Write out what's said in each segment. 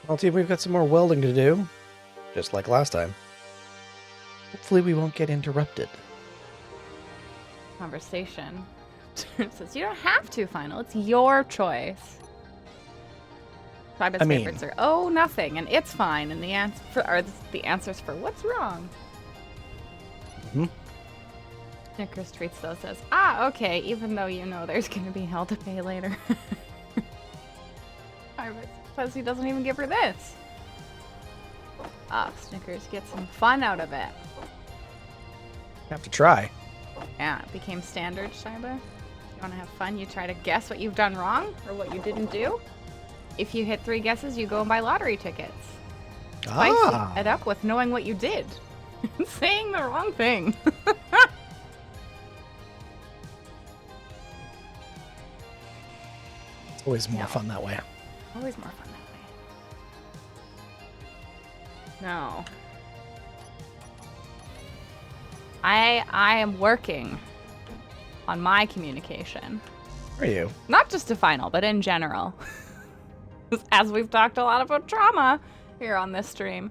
Well, team, we've got some more welding to do, just like last time. Hopefully we won't get interrupted. Conversation. Says you don't have to, Final. It's your choice. Tribe's favorites are oh nothing and it's fine, and the answer are the answers for what's wrong. Snickers treats those as okay, even though you know there's gonna be hell to pay later. Tribe says he doesn't even give her this. Snickers get some fun out of it. Have to try. Yeah, it became standard, Shiba. You want to have fun? You try to guess what you've done wrong or what you didn't do. If you hit 3 guesses, you go and buy lottery tickets. Spice it up with knowing what you did. Saying the wrong thing. It's always more fun that way. Always more fun that way. No. I am working on my communication. Are you? Not just to Final, but in general. As we've talked a lot about trauma here on this stream.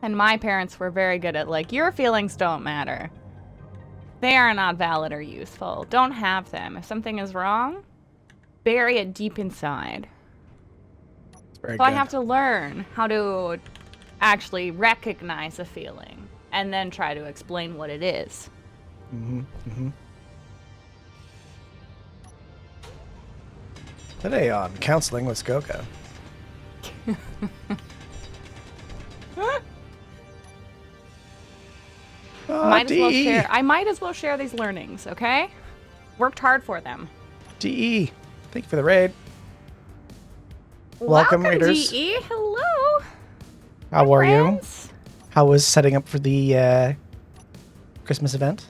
And my parents were very good at, like, your feelings don't matter. They are not valid or useful. Don't have them. If something is wrong, bury it deep inside. So I have to learn how to actually recognize a feeling and then try to explain what it is. Today on Counseling with Skoko. I might as well share these learnings, okay? Worked hard for them. DE, thank you for the raid. Welcome readers. DE. Hello. How are you? How was setting up for the Christmas event?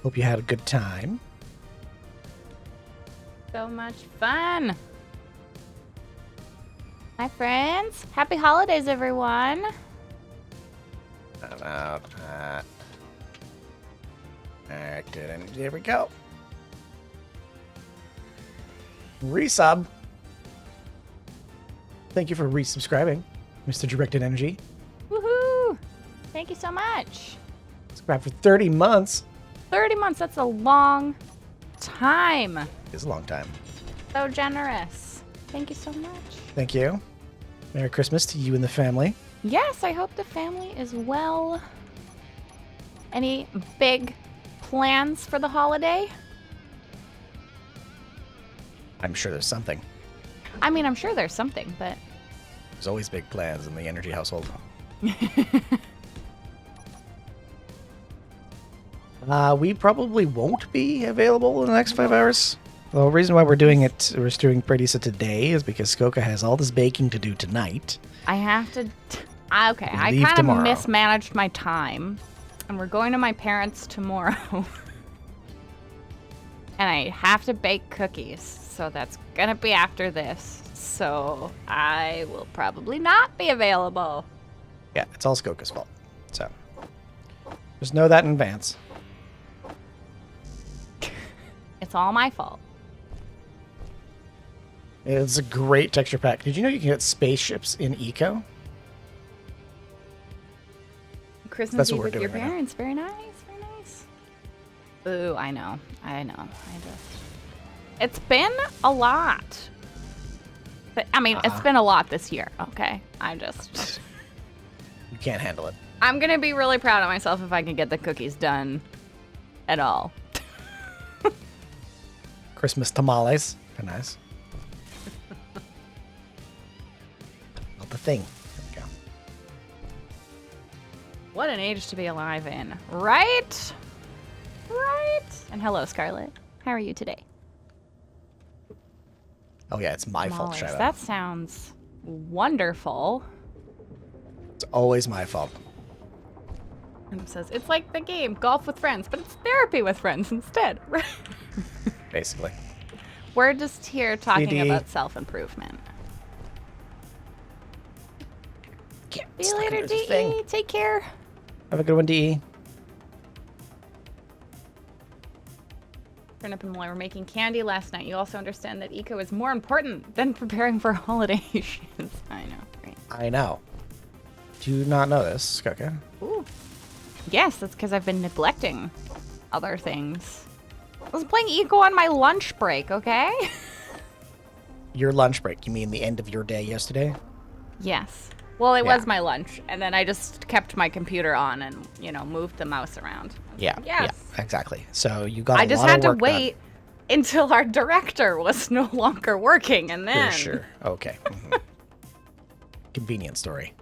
Hope you had a good time. So much fun. Hi, friends. Happy holidays, everyone. About that. Alright, good. There we go. Resub. Thank you for resubscribing, Mr. Directed Energy. Woohoo! Thank you so much. Subscribe for 30 months. 30 months, that's a long time. It's a long time. So generous. Thank you so much. Thank you. Merry Christmas to you and the family. Yes, I hope the family is well. Any big plans for the holiday? I'm sure there's something. I mean, I'm sure there's something, but... There's always big plans in the energy household. We probably won't be available in the next 5 hours. The reason why we're doing Paradiso today is because Skoka has all this baking to do tonight. I have to... Okay, I kind of mismanaged my time. And we're going to my parents' tomorrow. And I have to bake cookies. So that's going to be after this. So I will probably not be available. Yeah, it's all Skoka's fault. So just know that in advance. It's all my fault. It's a great texture pack. Did you know you can get spaceships in Eco? Christmas Eve with your parents. Very nice. Very nice. Ooh, I know. It's been a lot. But, I mean, it's been a lot this year. Okay. You can't handle it. I'm going to be really proud of myself if I can get the cookies done at all. Christmas tamales. They're nice. Not the thing. There we go. What an age to be alive in. Right? Right? And hello, Scarlett. How are you today? Oh, yeah, it's my fault, Shadow. That sounds wonderful. It's always my fault. And it says, it's like the game, golf with friends, but it's therapy with friends instead. Basically. We're just here talking about self-improvement. See you later, DE. Take care. Have a good one, DE. Turnip and Malloy were making candy last night. You also understand that eco is more important than preparing for holidays. I know, right? I know. Do you not know this, Skoka? Ooh. Yes, that's because I've been neglecting other things. I was playing eco on my lunch break, okay? Your lunch break, you mean the end of your day yesterday? Yes. Well, it Yeah. was my lunch, and then I just kept my computer on and, moved the mouse around. Yeah, Yes. yeah, exactly. So you got I just had to wait until our director was no longer working, and then... Sure. Okay. Mhm. Convenient story.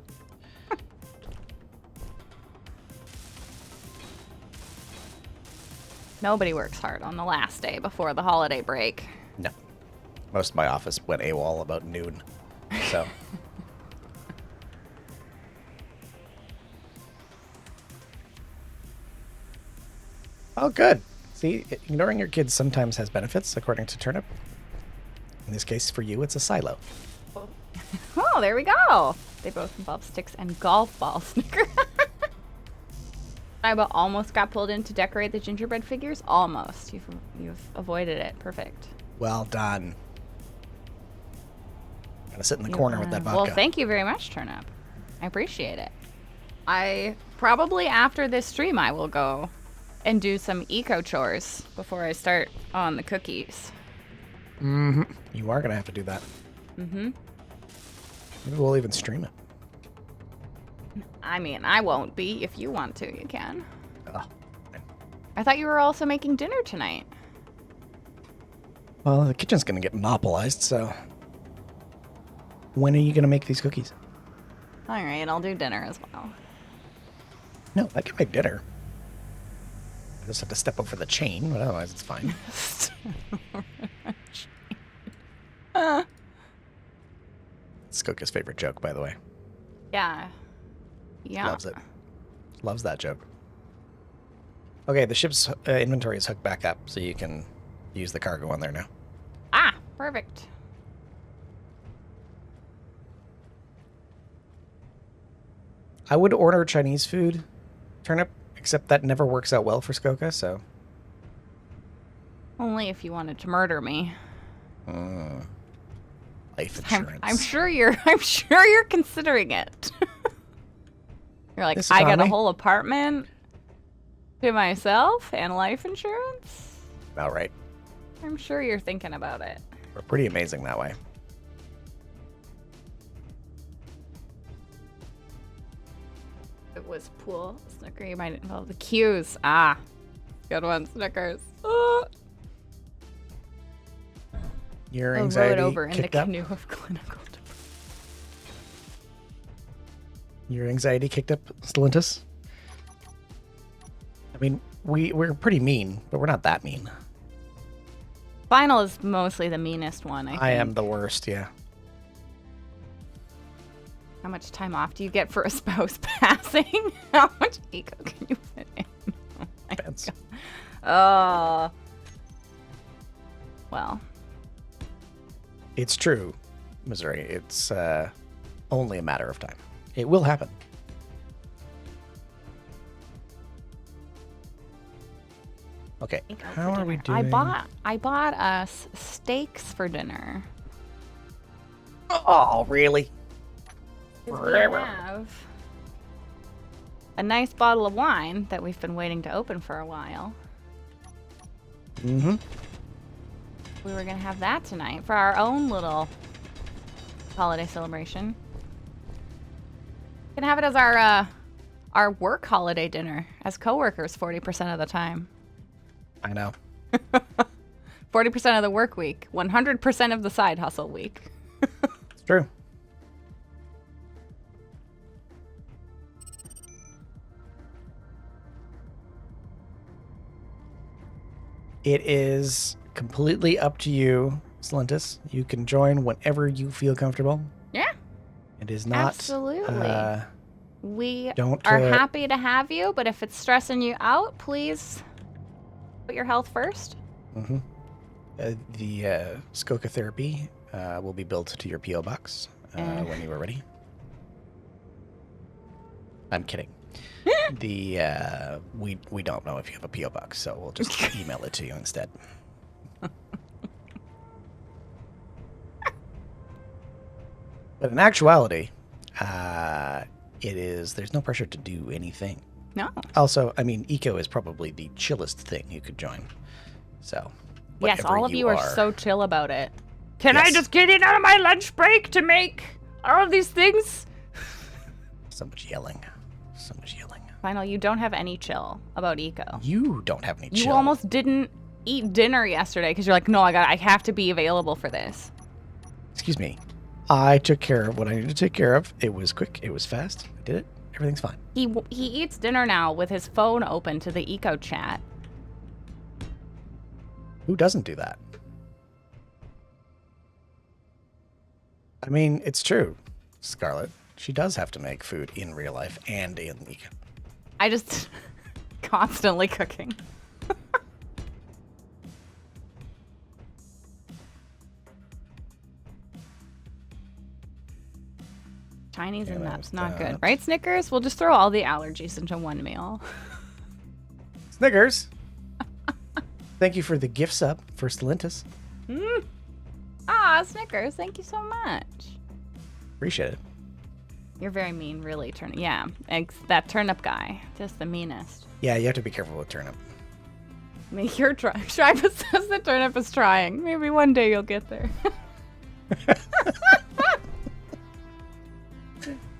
Nobody works hard on the last day before the holiday break. No. Most of my office went AWOL about noon. So... Oh, good. See, ignoring your kids sometimes has benefits, according to Turnip. In this case, for you, it's a silo. Oh, there we go. They both involve sticks and golf ball snicker. I almost got pulled in to decorate the gingerbread figures. Almost. You've avoided it. Perfect. Well done. Gonna sit in the corner with that vodka. Well, thank you very much, Turnip. I appreciate it. I probably after this stream I will go and do some eco chores before I start on the cookies. Mm-hmm. You are gonna have to do that. Mm-hmm. Maybe we'll even stream it. I mean, I won't be. If you want to, you can. Oh. I thought you were also making dinner tonight. Well, the kitchen's gonna get monopolized, so... When are you gonna make these cookies? All right, I'll do dinner as well. No, I can make dinner. I just have to step over the chain, but otherwise it's fine. It's Skoka's favorite joke, by the way. Yeah. Yeah. Loves it. Loves that joke. Okay, the ship's inventory is hooked back up, so you can use the cargo on there now. Ah, perfect. I would order Chinese food, Turnip, except that never works out well for Skoka, so... Only if you wanted to murder me. Life insurance. I'm sure you're considering it. You're like, This I got a economy? whole apartment to myself and life insurance? All right. I'm sure you're thinking about it. We're pretty amazing that way. It was pool snicker. You might involve the cues. Ah, good one, Snickers. Oh. Your I'll row anxiety it over in the kicked up? canoe of clinical. Your anxiety kicked up, Slintus? I mean, we're pretty mean, but we're not that mean. Final is mostly the meanest one, I think. I am the worst, yeah. How much time off do you get for a spouse passing? How much eco can you put in? Oh my Depends. God. Well. It's true, Missouri. It's only a matter of time. It will happen. Okay, Eco how for are we dinner. doing? I bought us steaks for dinner. Oh, really? We have a nice bottle of wine that we've been waiting to open for a while. Mm-hmm. We were gonna have that tonight for our own little holiday celebration. Gonna have it as our work holiday dinner as coworkers 40% of the time. I know. 40% of the work week, 100% of the side hustle week. It's true. It is completely up to you, Slintus. You can join whenever you feel comfortable. Yeah, It is not... absolutely. We don't, are happy to have you, but if it's stressing you out, please put your health first. Mm-hmm. The Skoka therapy will be built to your P.O. box when you are ready. I'm kidding. We don't know if you have a P.O. box, so we'll just email it to you instead. But in actuality, there's no pressure to do anything. No. Also, I mean, eco is probably the chillest thing you could join. So, Yes, all of you are so chill about it. Can Yes. I just get in out of my lunch break to make all of these things? So much yelling. So much yelling. Final, you don't have any chill about eco. You don't have any chill. You almost didn't eat dinner yesterday because you're like, no, I have to be available for this. Excuse me. I took care of what I needed to take care of. It was quick. It was fast. I did it. Everything's fine. He eats dinner now with his phone open to the eco chat. Who doesn't do that? I mean, it's true, Scarlett. She does have to make food in real life and in eco. I just constantly cooking. Chinese and nuts, not good. Right, Snickers? We'll just throw all the allergies into one meal. Snickers! Thank you for the gift sub for Stalintus. Ah, Snickers, thank you so much. Appreciate it. You're very mean, really. Yeah, that turnip guy, just the meanest. Yeah, you have to be careful with turnip. I mean, you're trying. Shiva says the turnip is trying. Maybe one day you'll get there.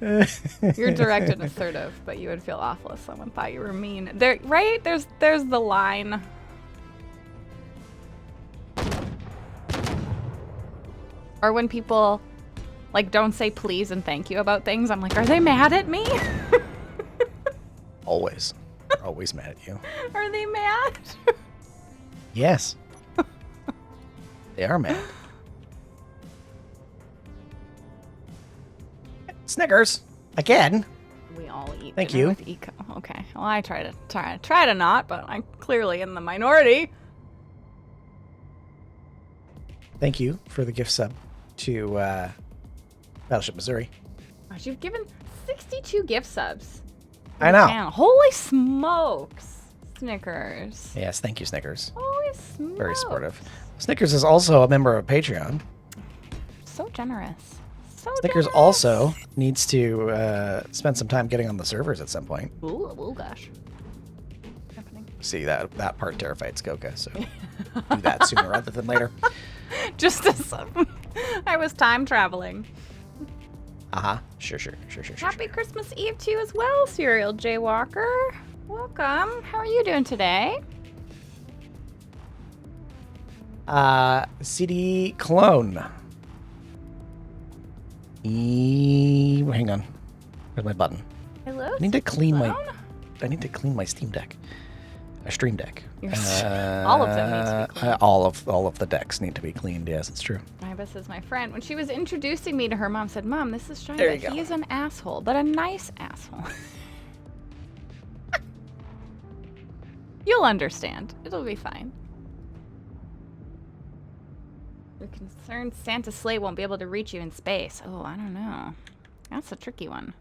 You're direct and assertive, but you would feel awful if someone thought you were mean. There, right? There's the line. Or when people like don't say please and thank you about things, I'm like, are they mad at me? Always. They're always mad at you. Are they mad? Yes. They are mad. Snickers. Again. We all eat. Thank you. With eco. Okay. Well, I try to not, but I'm clearly in the minority. Thank you for the gift sub to Battleship Missouri. Gosh, you've given 62 gift subs. I know. Man, holy smokes, Snickers. Yes, thank you, Snickers. Holy smokes. Very supportive. Snickers is also a member of Patreon. So generous. So Snickers generous. also needs to spend some time getting on the servers at some point. Ooh gosh. Happening. See, that part terrified Skoka, so do that sooner rather than later. Just as I was time traveling. Sure. Happy Christmas Eve to you as well, Serial Jaywalker. Welcome. How are you doing today? CD clone. Hang on. Where's my button? Hello. I need to clean clone? my Steam Deck. A Stream Deck. All of them need to be cleaned. All of the decks need to be cleaned. Yes, it's true. Ibis is my friend. When she was introducing me to her mom, said, "Mom, this is Shiva. There you go. He's an asshole, but a nice asshole." You'll understand. It'll be fine. You're concerned Santa's sleigh won't be able to reach you in space. Oh, I don't know. That's a tricky one.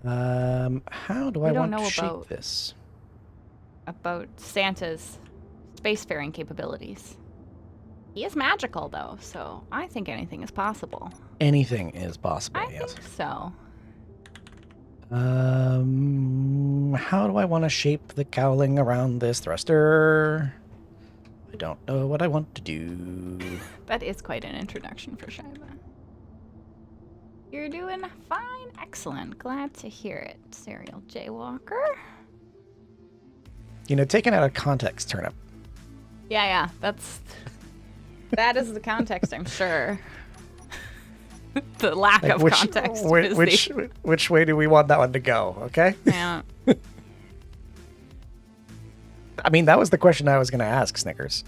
How do I want to shape this? About Santa's spacefaring capabilities. He is magical, though, so I think anything is possible. Anything is possible, I yes. think so. How do I want to shape the cowling around this thruster? I don't know what I want to do. That is quite an introduction for Shiva. You're doing fine. Excellent. Glad to hear it, Serial Jaywalker. You know, taken out of context, turnip. Yeah. That is the context, I'm sure. The lack of context. Which way do we want that one to go? Okay. Yeah. I mean, that was the question I was going to ask, Snickers.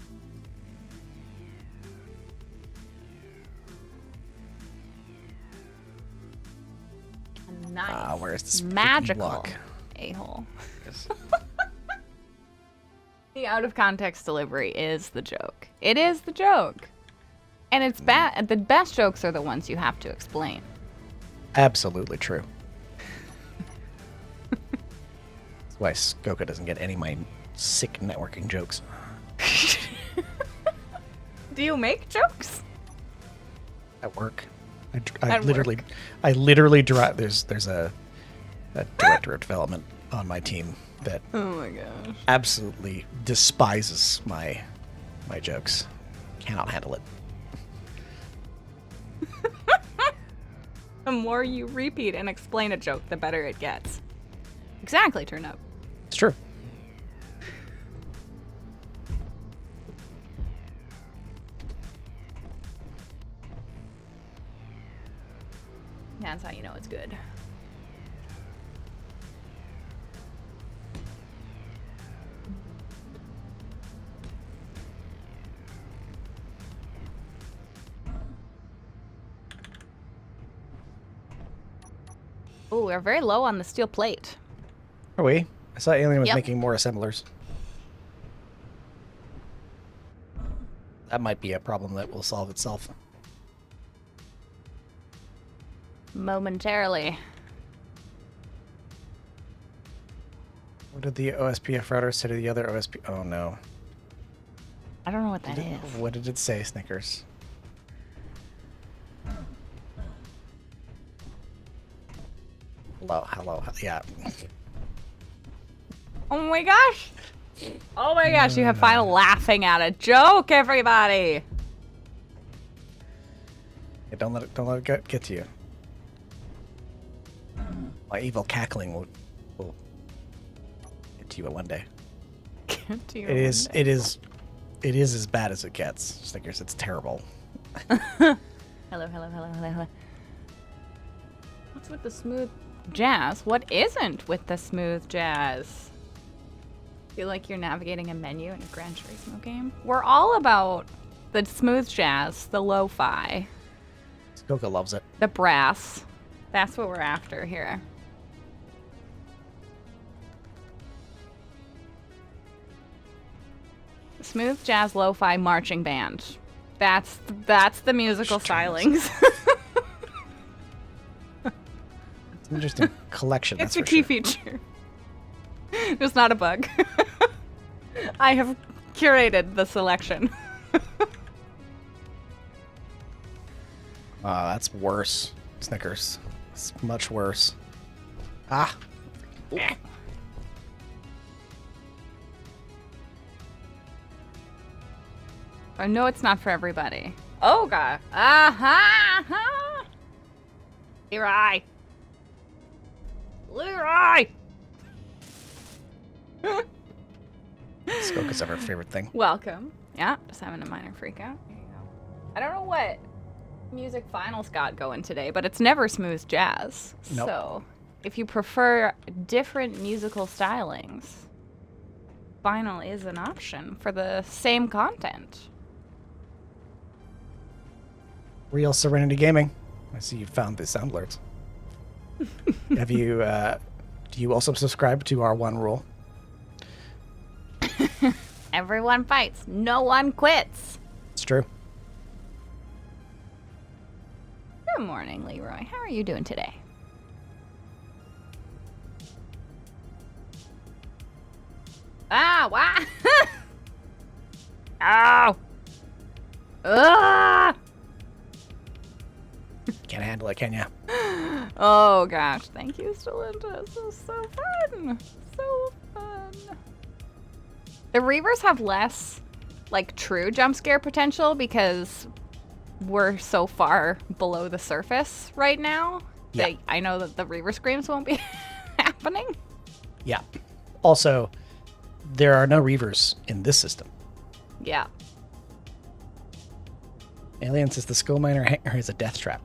Nice. Where's this magical a-hole? Yes. The out of context delivery is the joke. It is the joke. And it's bad. The best jokes are the ones you have to explain. Absolutely true. That's why Skoka doesn't get any of my sick networking jokes. Do you make jokes? At work. I At literally, work. I literally drive. There's a director of development on my team that Oh my gosh. absolutely despises my jokes. Cannot handle it. The more you repeat and explain a joke, the better it gets. Exactly, turn up. It's true. That's how you know it's good. Oh, we're very low on the steel plate. Are we? I saw Alien was Yep. making more assemblers. That might be a problem that will solve itself. Momentarily. What did the OSPF router say to the other OSP? Oh no. I don't know what that is. What did it say, Snickers? Hello. Yeah. Oh my gosh! Oh my gosh, you have fun laughing at a joke, everybody! Yeah, don't let it get to you. My evil cackling will get to you one day. Get to you It is one day. it is as bad as it gets, Snickers. It's terrible. Hello. What's with the smooth jazz? What isn't with the smooth jazz? Feel like you're navigating a menu in a Gran Turismo game? We're all about the smooth jazz, the lo-fi, Coca loves it. the brass. That's what we're after here. Smooth jazz lo-fi marching band. That's the musical stylings. It's an interesting collection. It's That's a for key sure. feature. It's not a bug. I have curated the selection. That's worse, Snickers. It's much worse. Ah. I know it's not for everybody. Oh god. Aha! Leroy! Skoka's ever favorite thing. Welcome. Yeah, just having a minor freak out. There you go. I don't know what music finals got going today, but it's never smooth jazz. Nope. So, if you prefer different musical stylings, final is an option for the same content. Real Serenity Gaming. I see you found the sound alerts. Have you? Do you also subscribe to our one rule? Everyone fights, no one quits. It's true. Good morning, Leroy. How are you doing today? Ah, why? Ow! Ah! Can't handle it, can ya? Oh gosh, thank you, Stalinta. This was so fun. So fun. The Reavers have less, like, true jump scare potential because we're so far below the surface right now. Yeah. That I know that the Reaver screams won't be happening. Yeah. Also, there are no Reavers in this system. Yeah. Alien says the skull miner hangar is a death trap.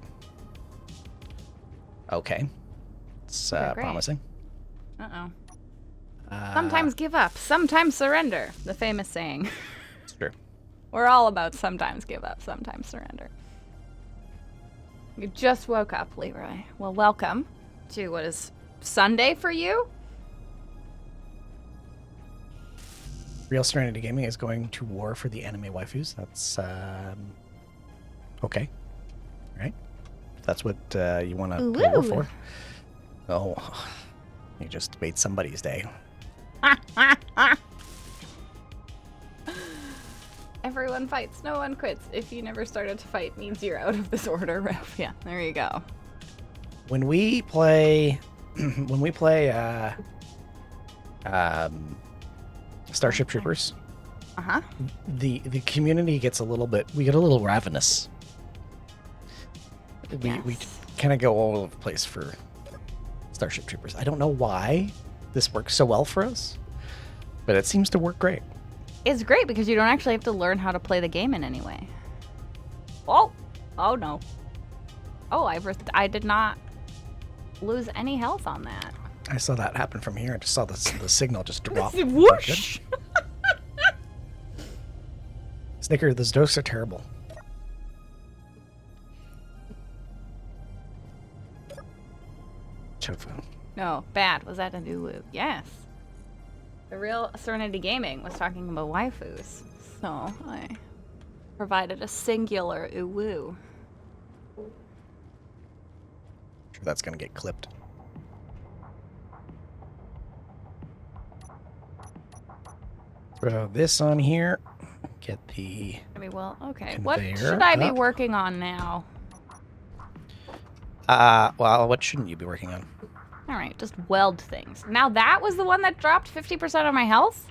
Okay. It's Okay, great. promising. Uh-oh. Sometimes give up, sometimes surrender. The famous saying. It's true. We're all about sometimes give up, sometimes surrender. You just woke up, Leroy. Well, welcome to what is Sunday for you? Real Serenity Gaming is going to war for the anime waifus. That's okay. Right? If that's what you want to war Ooh. for. Oh, you just made somebody's day. Everyone fights, no one quits. If you never started to fight, means you're out of this order. Yeah, there you go. When we play, Starship Troopers, the community gets a little bit. We get a little ravenous. We kind of go all over the place for Starship Troopers. I don't know why this works so well for us, but it seems to work great. It's great because you don't actually have to learn how to play the game in any way. Oh no. Oh, I did not lose any health on that. I saw that happen from here. I just saw the signal just drop. Whoosh! Snicker, those jokes are terrible. Chofu. No, bad. Was that a uwu? Yes. The real Serenity Gaming was talking about waifus, so I provided a singular uwu. Sure, that's gonna get clipped. Throw this on here. Get the. Well, okay. Conveyor What should I be up. working on now? Well, what shouldn't you be working on? All right, just weld things. Now that was the one that dropped 50% of my health?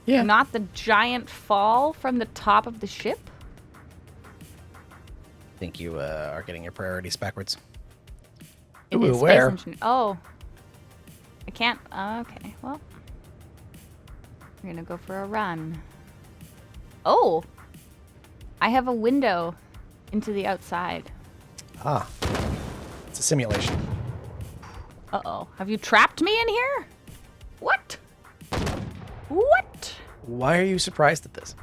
Yeah. Not the giant fall from the top of the ship? I think you are getting your priorities backwards. It Ooh, is space where? Oh. I can't. Okay, well. We're going to go for a run. Oh! I have a window into the outside. Ah. It's a simulation. Uh-oh. Have you trapped me in here? What? What? Why are you surprised at this?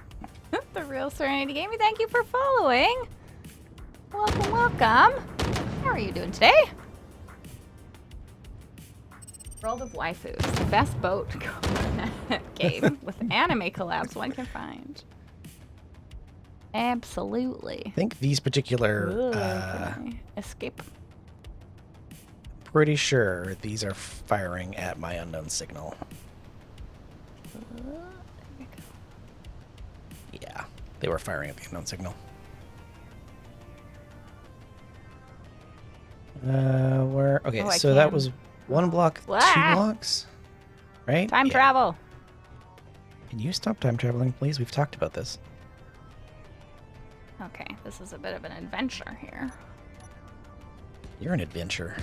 The real Serenity Gaming, thank you for following. Welcome, welcome. How are you doing today? World of Waifus, the best boat game with anime collabs one can find. Absolutely. I think these particular, Ooh, can I escape? pretty sure these are firing at my unknown signal. There we go. Yeah, they were firing at the unknown signal. Where? Okay, Oh, I so that can. was one block, Wah! 2 blocks, right? Time Yeah. travel. Can you stop time traveling, please? We've talked about this. Okay, this is a bit of an adventure here. You're an adventure.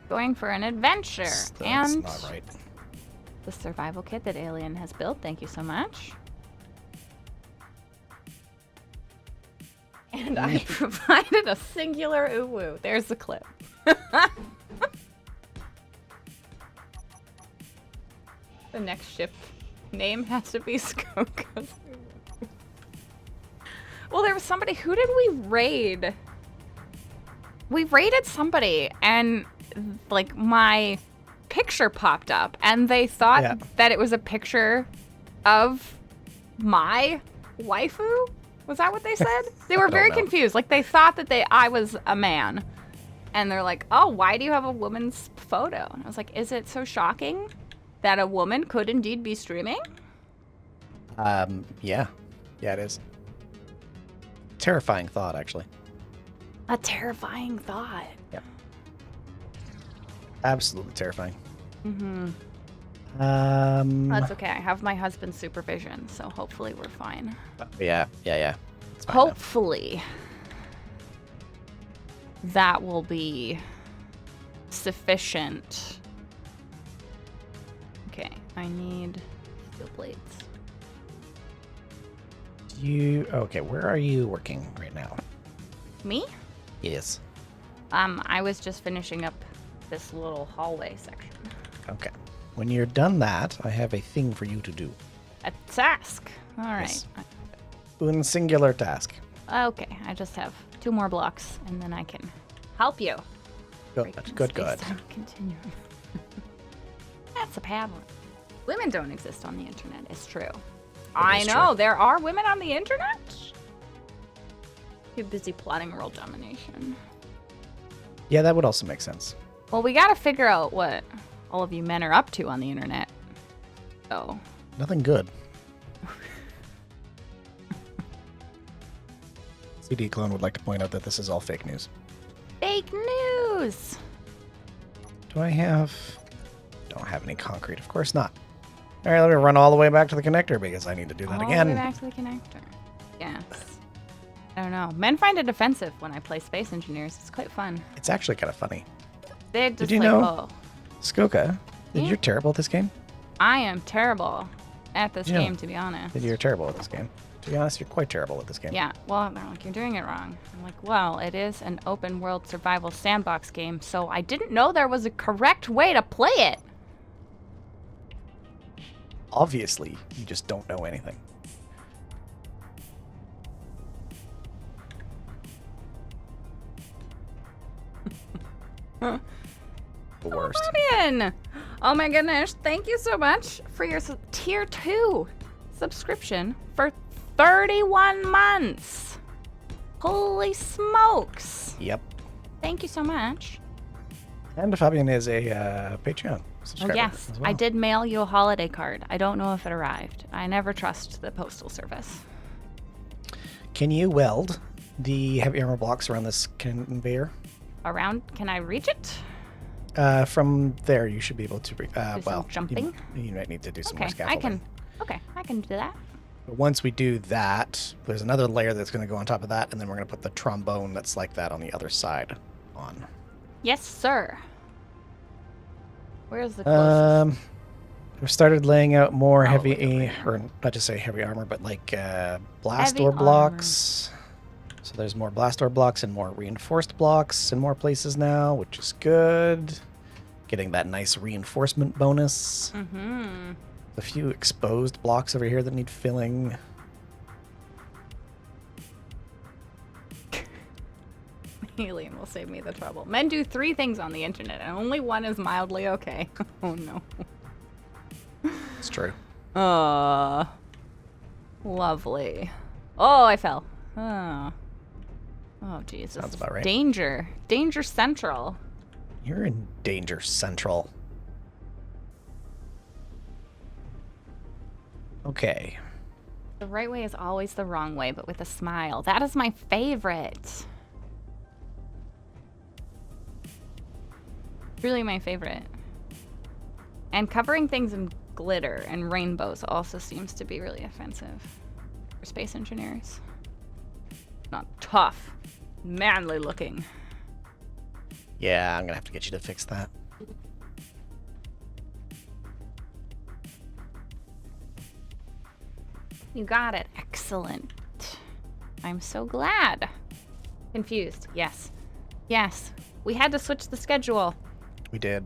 Going for an adventure. That's And not right. the survival kit that Alien has built. Thank you so much. And I provided a singular uwu. There's the clip. The next ship name has to be Skoka's. Well, there was somebody. Who did we raid? We raided somebody, and like my picture popped up, and they thought that it was a picture of my waifu. Was that what they said? They were very confused. Like they thought that I was a man, and they're like, "Oh, why do you have a woman's photo?" And I was like, "Is it so shocking that a woman could indeed be streaming?" Yeah, it is. Terrifying thought, actually. A terrifying thought. Yeah. Absolutely terrifying. Mm-hmm. That's okay. I have my husband's supervision, so hopefully we're fine. Yeah. It's fine now. Hopefully that will be sufficient. Okay, I need steel plates. Okay, where are you working right now? Me? Yes. I was just finishing up this little hallway section. Okay. When you're done that, I have a thing for you to do. A task. All right. Yes. Un singular task. Okay, I just have 2 more blocks, and then I can help you. Good. Space-time continuum. That's a bad one. Women don't exist on the internet. It's true. I know. True. There are women on the internet. Too busy plotting world domination. Yeah, that would also make sense. Well, we gotta figure out what all of you men are up to on the internet. So. Nothing good. CD Clone would like to point out that this is all fake news. Fake news! Do I have... Don't have any concrete. Of course not. All right, let me run all the way back to the connector because I need to do that All again. the way back to the connector. Yes. I don't know. Men find it offensive when I play Space Engineers. It's quite fun. It's actually kind of funny. They're just Did you like, know, oh, Skoka, that Yeah. you're terrible at this game? I am terrible at this Yeah. game, to be honest. That you're terrible at this game. To be honest, you're quite terrible at this game. Yeah, well, they're like, you're doing it wrong. I'm like, well, it is an open world survival sandbox game, so I didn't know there was a correct way to play it. Obviously, you just don't know anything. The worst. Fabian! Oh my goodness, thank you so much for your tier 2 subscription for 31 months. Holy smokes. Yep. Thank you so much. And Fabian is a Patreon Oh, subscriber. yes, as well. I did mail you a holiday card. I don't know if it arrived. I never trust the postal service. Can you weld the heavy armor blocks around this conveyor? Around, can I reach it? From there, you should be able to. Do some well, jumping? You might need to do some Okay, more scaffolding. I can do that. But once we do that, there's another layer that's going to go on top of that, and then we're going to put the trombone that's like that on the other side on. Yes, sir. Where's the closest? We started laying out more Oh, heavy, way over here. or not just say heavy armor, but like blast Heavy door blocks. So there's more blast door blocks and more reinforced blocks in more places now, which is good. Getting that nice reinforcement bonus. Mm-hmm. A few exposed blocks over here that need filling. Helium will save me the trouble. Men do 3 things on the internet, and only one is mildly okay. Oh, no. It's true. Lovely. Oh, I fell. Oh. Oh, Jesus. Sounds about right. Danger. Danger Central. You're in danger central. Okay. The right way is always the wrong way, but with a smile. That is my favorite. Really my favorite. And covering things in glitter and rainbows also seems to be really offensive for space engineers. Not tough, manly looking. Yeah, I'm gonna have to get you to fix that. You got it. Excellent. I'm so glad. Confused. Yes. Yes. We had to switch the schedule. We did.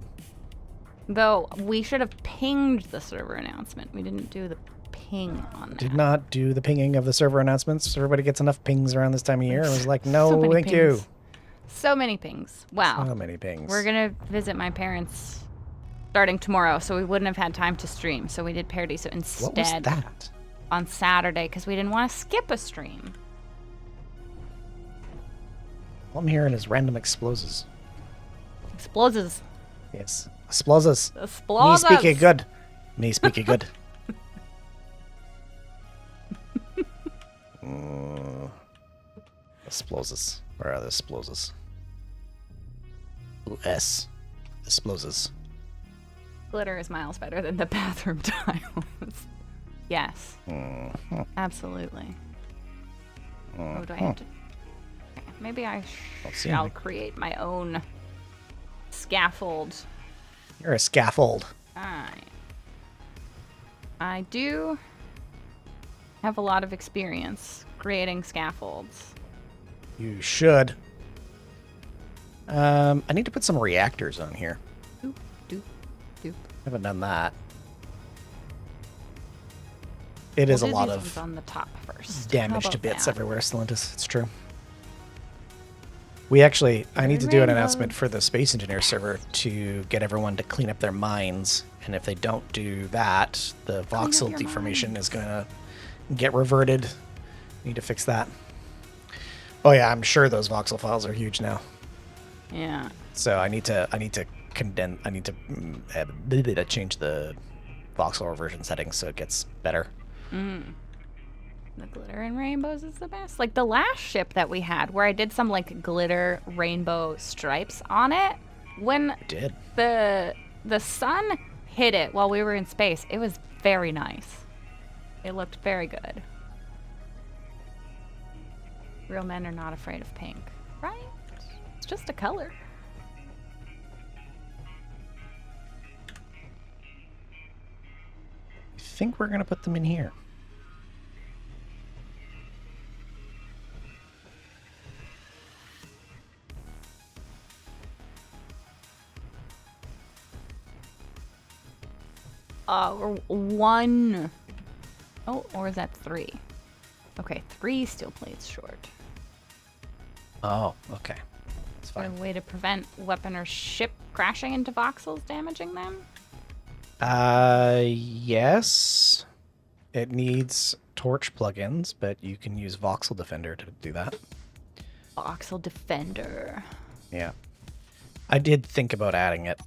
Though we should have pinged the server announcement. We didn't do the ping on that. Did not do the pinging of the server announcements. Everybody gets enough pings around this time of year. I was like, no, So many thank you. pings. So many pings. Wow. So many pings. We're going to visit my parents starting tomorrow, so we wouldn't have had time to stream. So we did Paradiso instead What was that? on Saturday because we didn't want to skip a stream. All I'm hearing is random explosives. Explosives. Yes. Explosives. Me Explosives. speaking good. Me speaking good. Explosives. Where are the explosives? Ooh, S. Explosives. Glitter is miles better than the bathroom tiles. Yes. Absolutely. Oh, do I have to? Okay, maybe I see shall anything. create my own scaffold. You're a scaffold. I do have a lot of experience creating scaffolds. You should. I need to put some reactors on here. Doop, doop, doop. Haven't done that. It is a We'll do lot these of ones on the top first. damage How to about bits that? everywhere, Celentus. It's true. We actually, I need to do an Rainbows. announcement for the Space Engineer server to get everyone to clean up their mines. And if they don't do that, the voxel your deformation is going to get reverted. Need to fix that. Oh yeah, I'm sure those voxel files are huge now. Yeah. So I need to condense. I need to change the voxel reversion settings so it gets better. The glitter and rainbows is the best. Like the last ship that we had, where I did some like glitter rainbow stripes on it. When I did. The sun hit it while we were in space, it was very nice. It looked very good. Real men are not afraid of pink, right? It's just a color. I think we're gonna put them in here. Or one. Oh, or is that 3? Okay, 3 steel plates short. Oh, okay. That's Is there fine. a way to prevent weapon or ship crashing into voxels, damaging them? Yes. It needs torch plugins, but you can use Voxel Defender to do that. Voxel Defender. Yeah. I did think about adding it.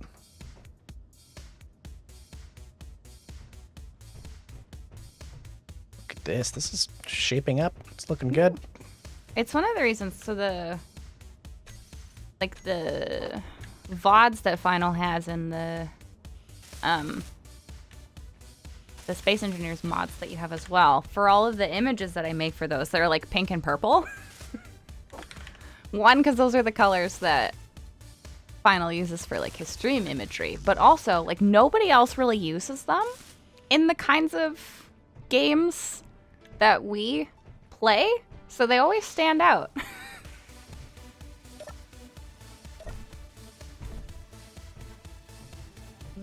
Look at this. This is shaping up. It's looking good. It's one of the reasons. So the VODs that Final has and the Space Engineers mods that you have as well. For all of the images that I make for those, that are like pink and purple. One, because those are the colors that Final uses for like his stream imagery, but also like nobody else really uses them in the kinds of games that we play, so they always stand out.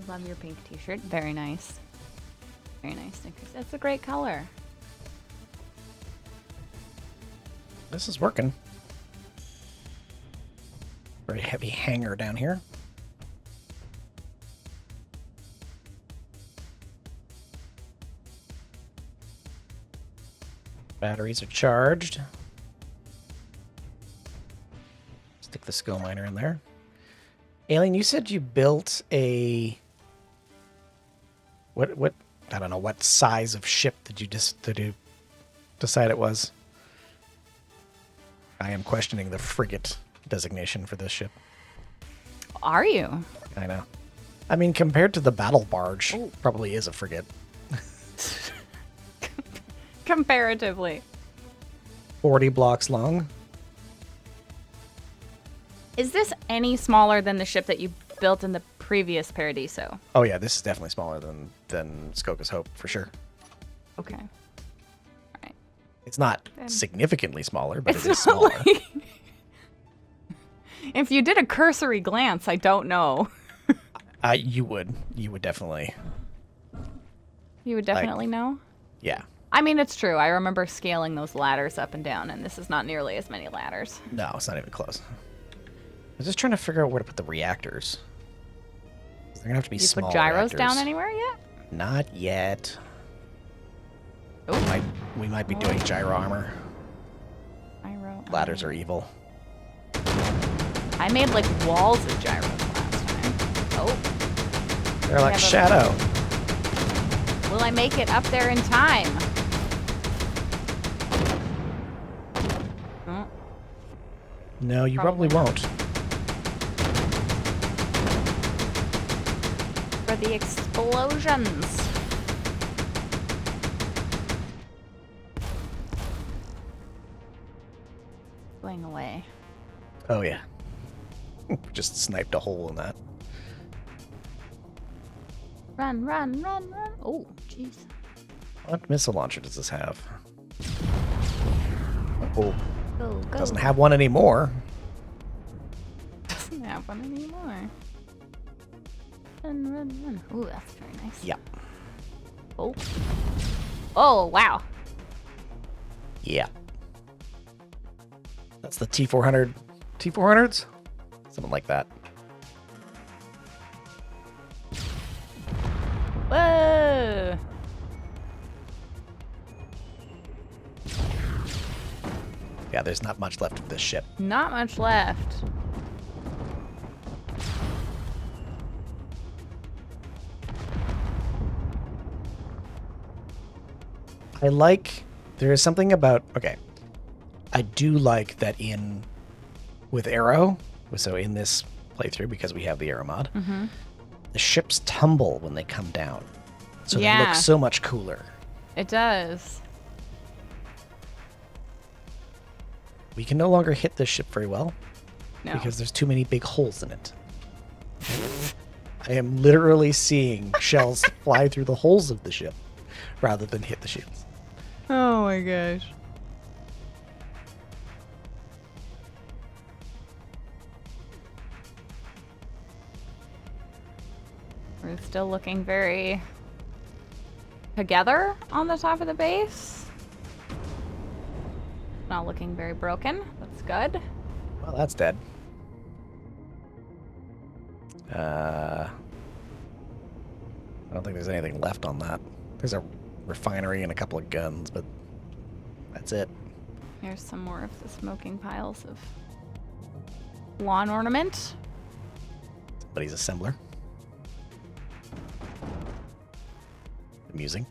Love your pink t-shirt. Very nice. Very nice, Snickers. That's a great color. This is working. Very heavy hanger down here. Batteries are charged. Stick the skill miner in there. Alien, you said you built a... What I don't know, what size of ship did you decide it was? I am questioning the frigate designation for this ship. Are you? I know. I mean, compared to the battle barge, probably is a frigate. Comparatively. 40 blocks long. Is this any smaller than the ship that you built in the previous Paradiso? Oh yeah, this is definitely smaller than Skoka's Hope, for sure. Okay. All right. It's not Then- significantly smaller, but It's it is not smaller. like- If you did a cursory glance, I don't know. You would definitely. You would definitely know. Yeah. I mean, it's true. I remember scaling those ladders up and down, and this is not nearly as many ladders. No, it's not even close. I was just trying to figure out where to put the reactors. They're gonna have to be You small put gyros reactors. down anywhere yet? Not yet. Oh, We might be doing gyro armor. gyro. Ladders are evil. I made like walls of gyros last time. Oh, They're like have a- shadow. will I make it up there in time? Oh, No, you probably Probably. won't. for the explosions. Going away. Oh yeah. Just sniped a hole in that. Run, run, run, run. Oh, jeez. What missile launcher does this have? Oh, Go, go. doesn't have one anymore. Doesn't have one anymore. Run, run, run. Ooh, that's very nice. Yep. Oh. Oh, wow. Yeah. That's the T400. T400s? Something like that. Whoa. Yeah, there's not much left of this ship. Not much left. I like There is something about... Okay. I do like that with Arrow, so in this playthrough, because we have the Arrow mod, the ships tumble when they come down. So they look so much cooler. It does. We can no longer hit this ship very well. No. Because there's too many big holes in it. I am literally seeing shells fly through the holes of the ship rather than hit the shields. Oh my gosh. We're still looking very together on the top of the base. Not looking very broken. That's good. Well, that's dead. I don't think there's anything left on that. There's a refinery and a couple of guns, but that's it. Here's some more of the smoking piles of lawn ornament. Somebody's assembler. Amusing.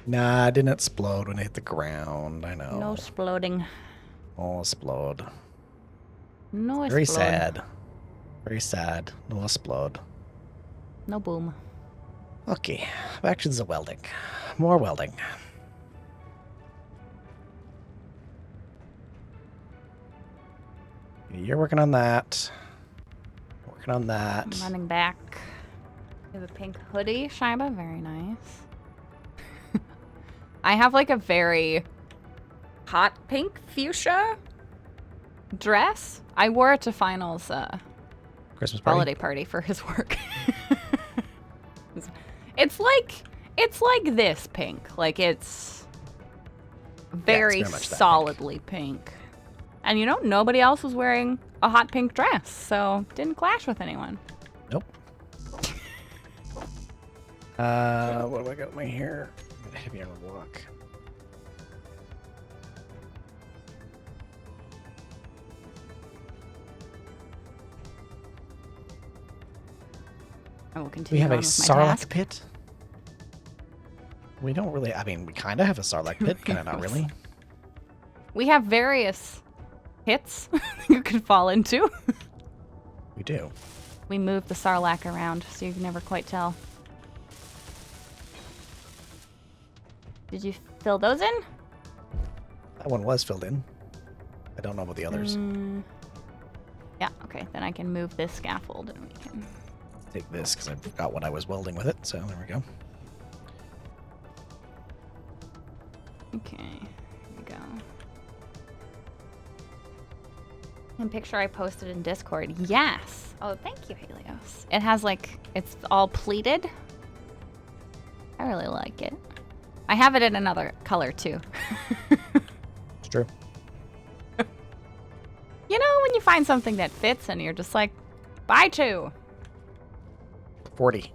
Nah, it didn't explode when it hit the ground. I know. No exploding. Oh, explode. No explode. Very sad. Very sad. No explode. No boom. Okay, back to the welding. More welding. You're working on that. Working on that. I'm running back. We have a pink hoodie, Shiba. Very nice. I have like a very hot pink fuchsia dress. I wore it to finals Christmas party? holiday party for his work. It's like this pink. Like it's very solidly pink. And you know, nobody else was wearing a hot pink dress, so didn't clash with anyone. Nope. What do I got in my hair? I'm gonna heavy on a walk. I will continue. We have on a with my Sarlacc task. pit. We don't really. I mean, we kind of have a Sarlacc pit, kind of not really. We have various pits you can fall into. We do. We move the Sarlacc around, so you can never quite tell. Did you fill those in? That one was filled in. I don't know about the others. Yeah, okay. Then I can move this scaffold and we can... Take this because I forgot what I was welding with it, so there we go. Okay, here we go. And picture I posted in Discord. Yes! Oh, thank you, Helios. It has like, it's all pleated. I really like it. I have it in another color too. It's true. You know when you find something that fits and you're just like, buy two. 40.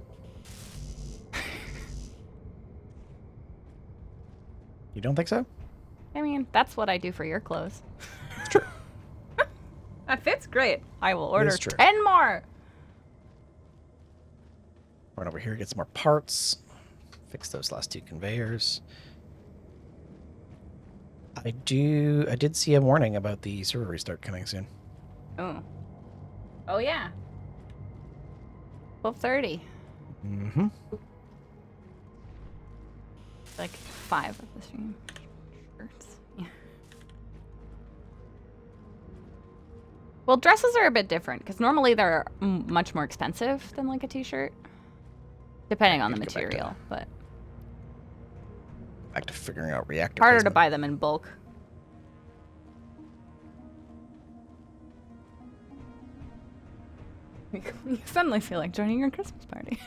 You don't think so? I mean, that's what I do for your clothes. It's true. That fits great. I will order true. 10 more. Run over here, get some more parts. Fix those last two conveyors. I did see a warning about the server restart coming soon. Oh. Oh, yeah. 12:30. Mm-hmm. Like 5 of the stream shirts. Yeah. Well, dresses are a bit different because normally they're much more expensive than like a t-shirt, depending on the material. But back to figuring out reactor. Harder to buy them in bulk. You suddenly feel like joining your Christmas party.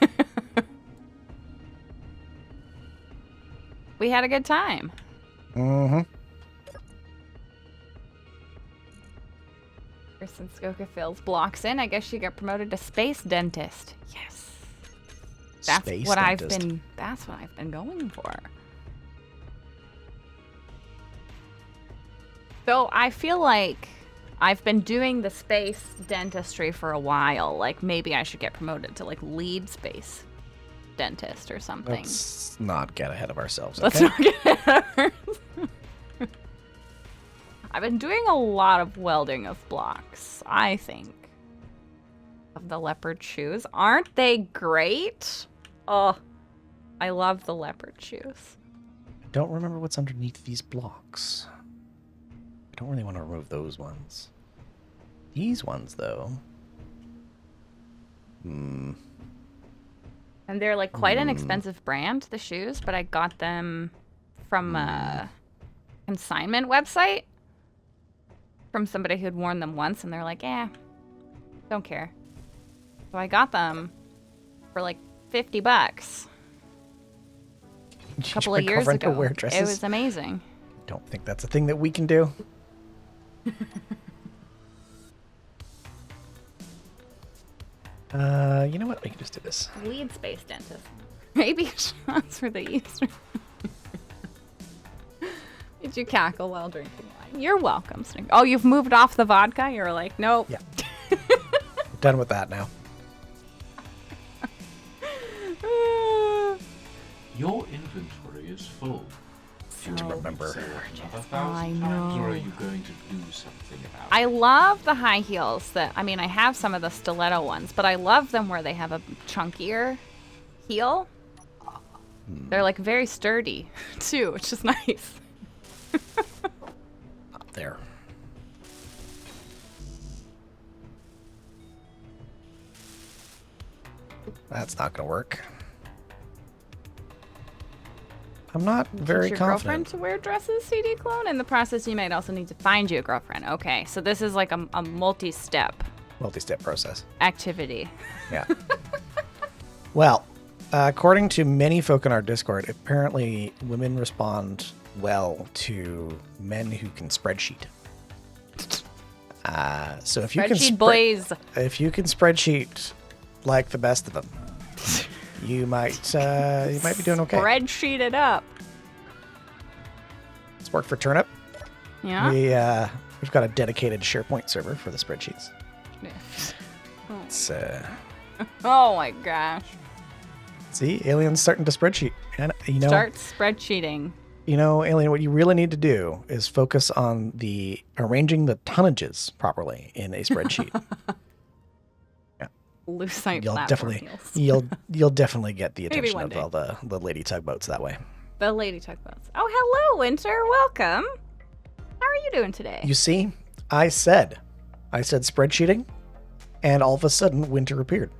We had a good time. Mm-hmm. Since Goka fills blocks in, I guess she got promoted to space dentist. Yes. That's what I've been going for. So I feel like I've been doing the space dentistry for a while. Like maybe I should get promoted to like lead space dentist or something. Let's not get ahead of ourselves. Let's Okay? not get ahead of ourselves. I've been doing a lot of welding of blocks, I think. Of the leopard shoes. Aren't they great? Oh, I love the leopard shoes. I don't remember what's underneath these blocks. I don't really want to remove those ones. These ones, though. And they're like quite an expensive brand, the shoes, but I got them from a consignment website from somebody who'd worn them once, and they're like, don't care. So I got them for like $50 a couple of years ago. Wear dresses? It was amazing. Don't think that's a thing that we can do. You know what? We can just do this. Leeds-based dentist. Maybe shots for the Easter. Did you cackle while drinking wine? You're welcome, Snick. Oh, you've moved off the vodka? You're like, nope. Yeah. Done with that now. Your inventory is full. Do you remember? Say it another I 1,000 times, or know. are you going to do something about I it? love the high heels I have some of the stiletto ones, but I love them where they have a chunkier heel. They're like very sturdy too, which is nice. Up there. That's not going to work. I'm not very Teach your girlfriend confident. to wear dresses, CD clone. In the process, you might also need to find you a girlfriend. Okay, so this is like a multi-step Multi-step process. activity. Yeah. Well, according to many folk in our Discord, apparently women respond well to men who can spreadsheet. So if you can Spreadsheet boys. if you can spreadsheet like the best of them, you might be doing okay. Spreadsheet it up. It's worked for Turnip. Yeah. We've got a dedicated SharePoint server for the spreadsheets. It's Oh my gosh. see, Alien's starting to spreadsheet, and Start spreadsheeting. Alien, what you really need to do is focus on the arranging the tonnages properly in a spreadsheet. Lucite You'll platform definitely heels. you'll definitely get the Maybe attention one of day. all the lady tugboats that way. The lady tugboats. Oh, hello, Winter. Welcome. How are you doing today? You see, I said spreadsheeting, and all of a sudden Winter appeared.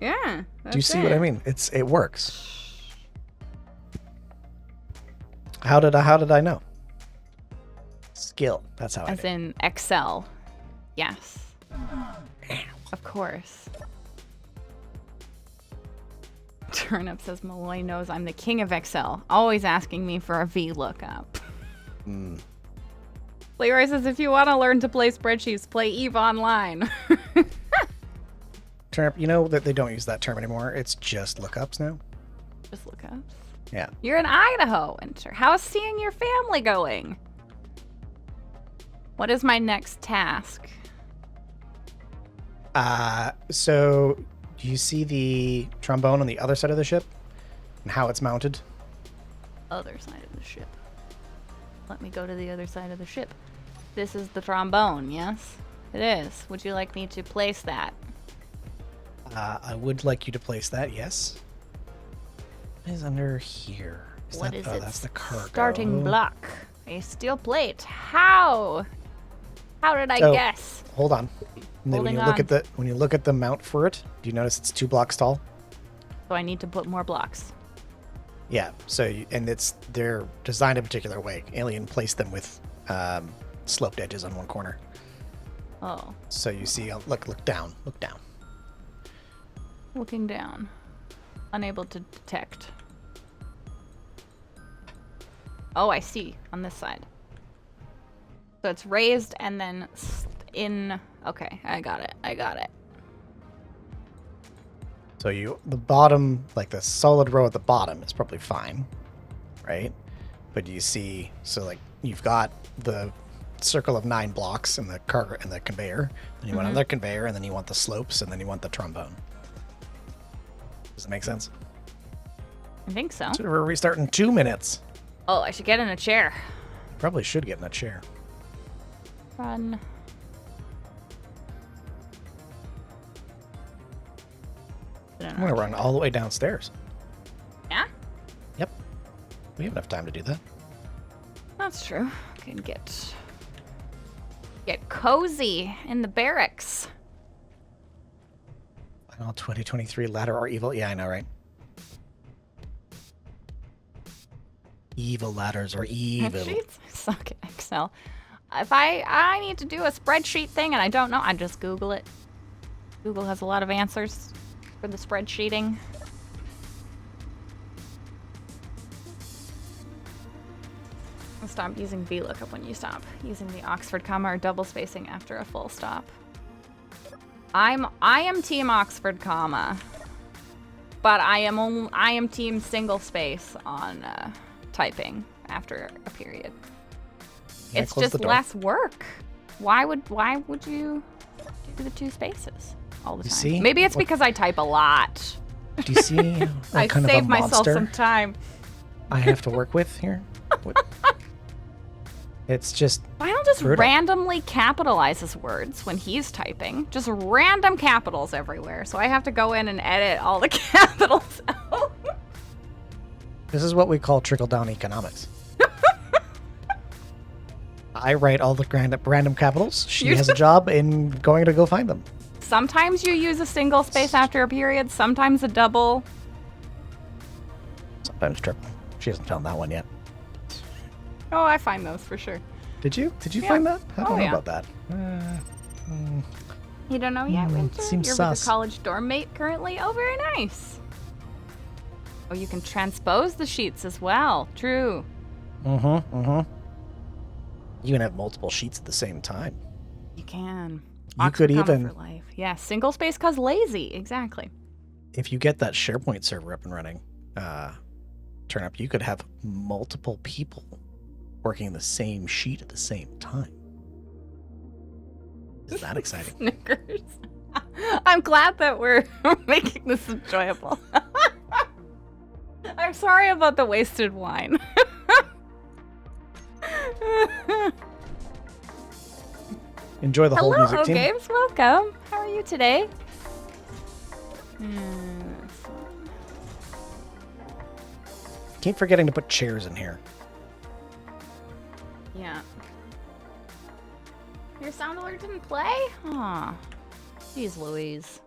Yeah. Do you see what I mean? It works. How did I know? Skill. That's how I As did. in Excel. Yes. Of course. Turnip says Malloy knows I'm the king of Excel, always asking me for a VLOOKUP. Leroy says if you want to learn to play spreadsheets, play EVE Online. Turnip, you know that they don't use that term anymore. It's just lookups now. Just lookups. Yeah. You're in Idaho, Winter. How's seeing your family going? What is my next task? So do you see the trombone on the other side of the ship and how it's mounted? Other side of the ship. Let me go to the other side of the ship. This is the trombone, yes? It is. Would you like me to place that? I would like you to place that, yes. What is under here? What is it? That's the cargo. Starting block. A steel plate. How? How did I So- guess? Hold on. And then when Holding you look at the mount for it, do you notice it's 2 blocks tall? So I need to put more blocks. Yeah. So they're designed a particular way. Alien placed them with sloped edges on one corner. Oh, So you see, look down. looking down. Unable to detect. Oh, I see. On this side. So it's raised and then in... Okay, I got it. So the bottom, like the solid row at the bottom is probably fine, right? But you see, so like you've got the circle of 9 blocks in the cargo and the conveyor. Then you want another conveyor, and then you want the slopes, and then you want the trombone. Does that make sense? I think so. So we're restarting 2 minutes. Oh, I should get in a chair. Probably should get in a chair. Run. I'm gonna run all the way downstairs. Yeah? Yep. We have enough time to do that. That's true. Can get cozy in the barracks. Final 2023 ladder or evil? Yeah, I know, right? Evil ladders or evil. Sheets suck at Excel. If I need to do a spreadsheet thing and I don't know, I just Google it. Google has a lot of answers for the spreadsheeting. Stop using VLOOKUP when you stop using the Oxford comma or double spacing after a full stop. I am team Oxford comma, but I am team single space on typing after a period. Yeah, it's close the just door. less work. Why would you do the 2 spaces all the You time? see? Maybe it's What- because I type a lot. Do you see what I kind of a saved myself monster some time. I have to work with here? What- It's just Why don't just brutal. randomly capitalize his words when he's typing? Just random capitals everywhere. So I have to go in and edit all the capitals out. This is what we call trickle-down economics. I write all the random capitals. She You- has a job in going to go find them. Sometimes you use a single space after a period, sometimes a double. Sometimes triple. She hasn't found that one yet. Oh, I find those for sure. Did you? Did you Yeah. find that? I Oh, don't know yeah. about that. You don't know yet, Winter? seems You're sus. with a college dorm mate currently? Oh, very nice. Oh, you can transpose the sheets as well. True. You can have multiple sheets at the same time. You can. You could Oxford comma even- for life. Yeah, single space cause lazy. Exactly. If you get that SharePoint server up and running, turn up, you could have multiple people working the same sheet at the same time. Is that exciting? Snickers. I'm glad that we're making this enjoyable. I'm sorry about the wasted wine. Enjoy the whole Hello, music team. Games. Welcome. How are you today? Keep forgetting to put chairs in here. Yeah. Your sound alert didn't play? Aw. Jeez Louise.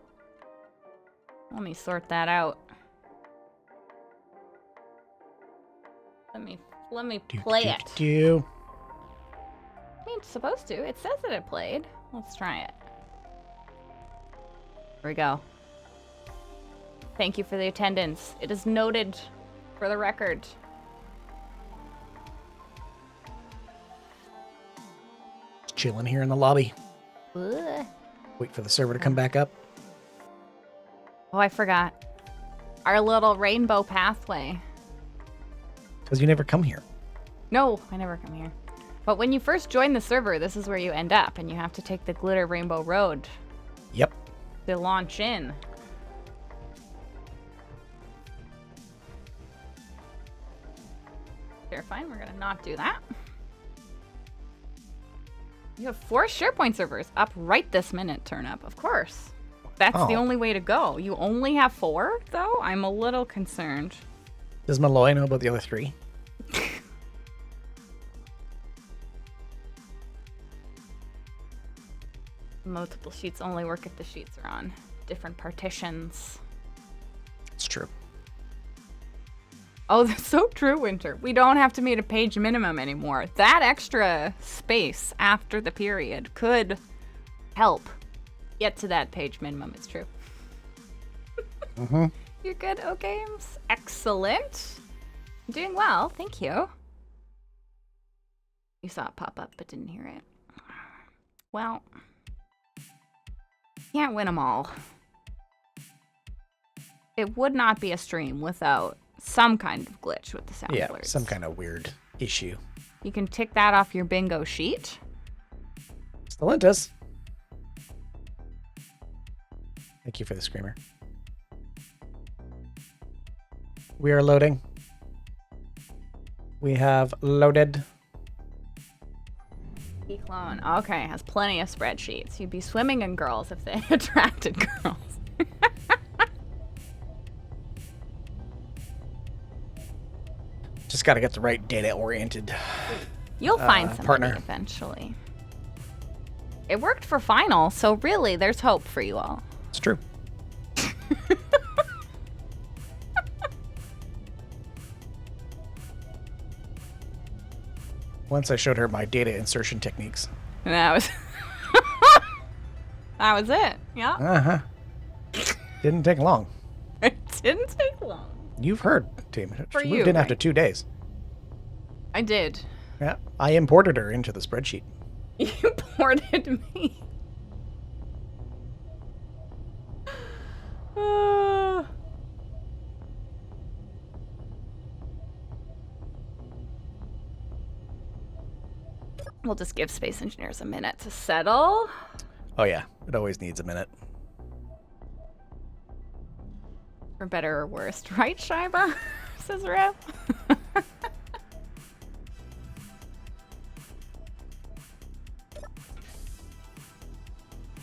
Let me sort that out. Let me play it. Do. I mean, it's supposed to. It says that it played. Let's try it. Here we go. Thank you for the attendance. It is noted for the record. Just chilling here in the lobby. Ugh. Wait for the server to come back up. Oh, I forgot. Our little rainbow pathway. Because you never come here. No, I never come here. But when you first join the server, this is where you end up, and you have to take the Glitter Rainbow Road Yep. to launch in. Terrifying. We're gonna not do that. You have 4 SharePoint servers up right this minute, turn up. Of course. That's the Oh. only way to go. You only have 4, though? I'm a little concerned. Does Malloy know about the other 3? Multiple sheets only work if the sheets are on different partitions. It's true. Oh, that's so true, Winter. We don't have to meet a page minimum anymore. That extra space after the period could help get to that page minimum. It's true. Mm-hmm. You're good, O Games? Excellent. Doing well, thank you. You saw it pop up but didn't hear it. Well, can't win them all. It would not be a stream without some kind of glitch with the sound Yeah, alerts. some kind of weird issue. You can tick that off your bingo sheet. Stellentis. Thank you for the screamer. We are loading. We have loaded. Clone. Okay, has plenty of spreadsheets. You'd be swimming in girls if they attracted girls. Just got to get the right data-oriented You'll find somebody partner. eventually. It worked for final, so really, there's hope for you all. It's true. Once I showed her my data insertion techniques. And that was that was it. Yeah. Uh-huh. Didn't take long. It didn't take long. You've heard, team. For She you, moved in after right? 2 days. I did. Yeah, I imported her into the spreadsheet. You ported me. We'll just give space engineers a minute to settle. Oh yeah, it always needs a minute. For better or worse, right, Shiba? Says Rev.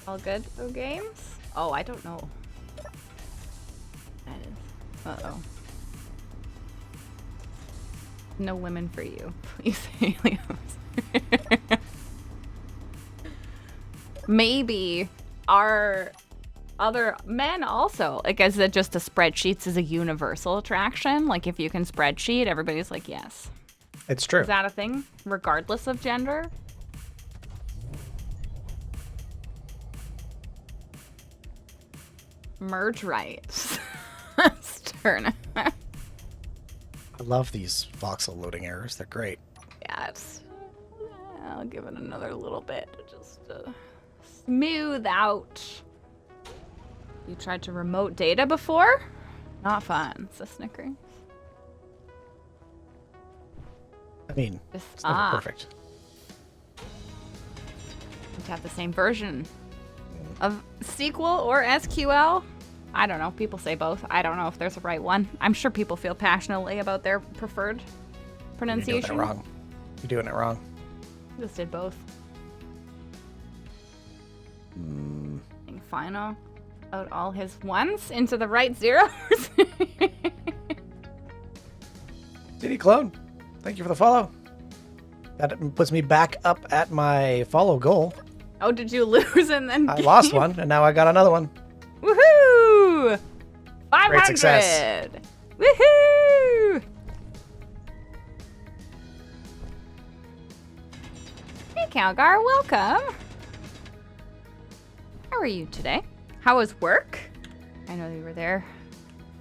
All good, Go Games? Oh, I don't know. That is. Uh-oh. No women for you, please, Helios. Maybe our other men also, like, is it just a spreadsheets is a universal attraction? Like, if you can spreadsheet, everybody's like, yes. It's true. Is that a thing, regardless of gender? Merge rights. Stern. I love these voxel loading errors. They're great. Yeah, I'll give it another little bit just to smooth out. You tried to remote data before? Not fun. It's a Snickers. I mean, Just- it's never perfect. To have the same version of SQL or SQL. I don't know. People say both. I don't know if there's a right one. I'm sure people feel passionately about their preferred You're pronunciation. doing it wrong. You're doing it wrong. Just did both. Final. Out all his ones into the right zeros. City Clone, thank you for the follow. That puts me back up at my follow goal. Oh, did you lose and then I lost one, and now I got another one. Woohoo! 500! Great success. Woohoo! Hey, Calgar, welcome. How are you today? How was work? I know you were there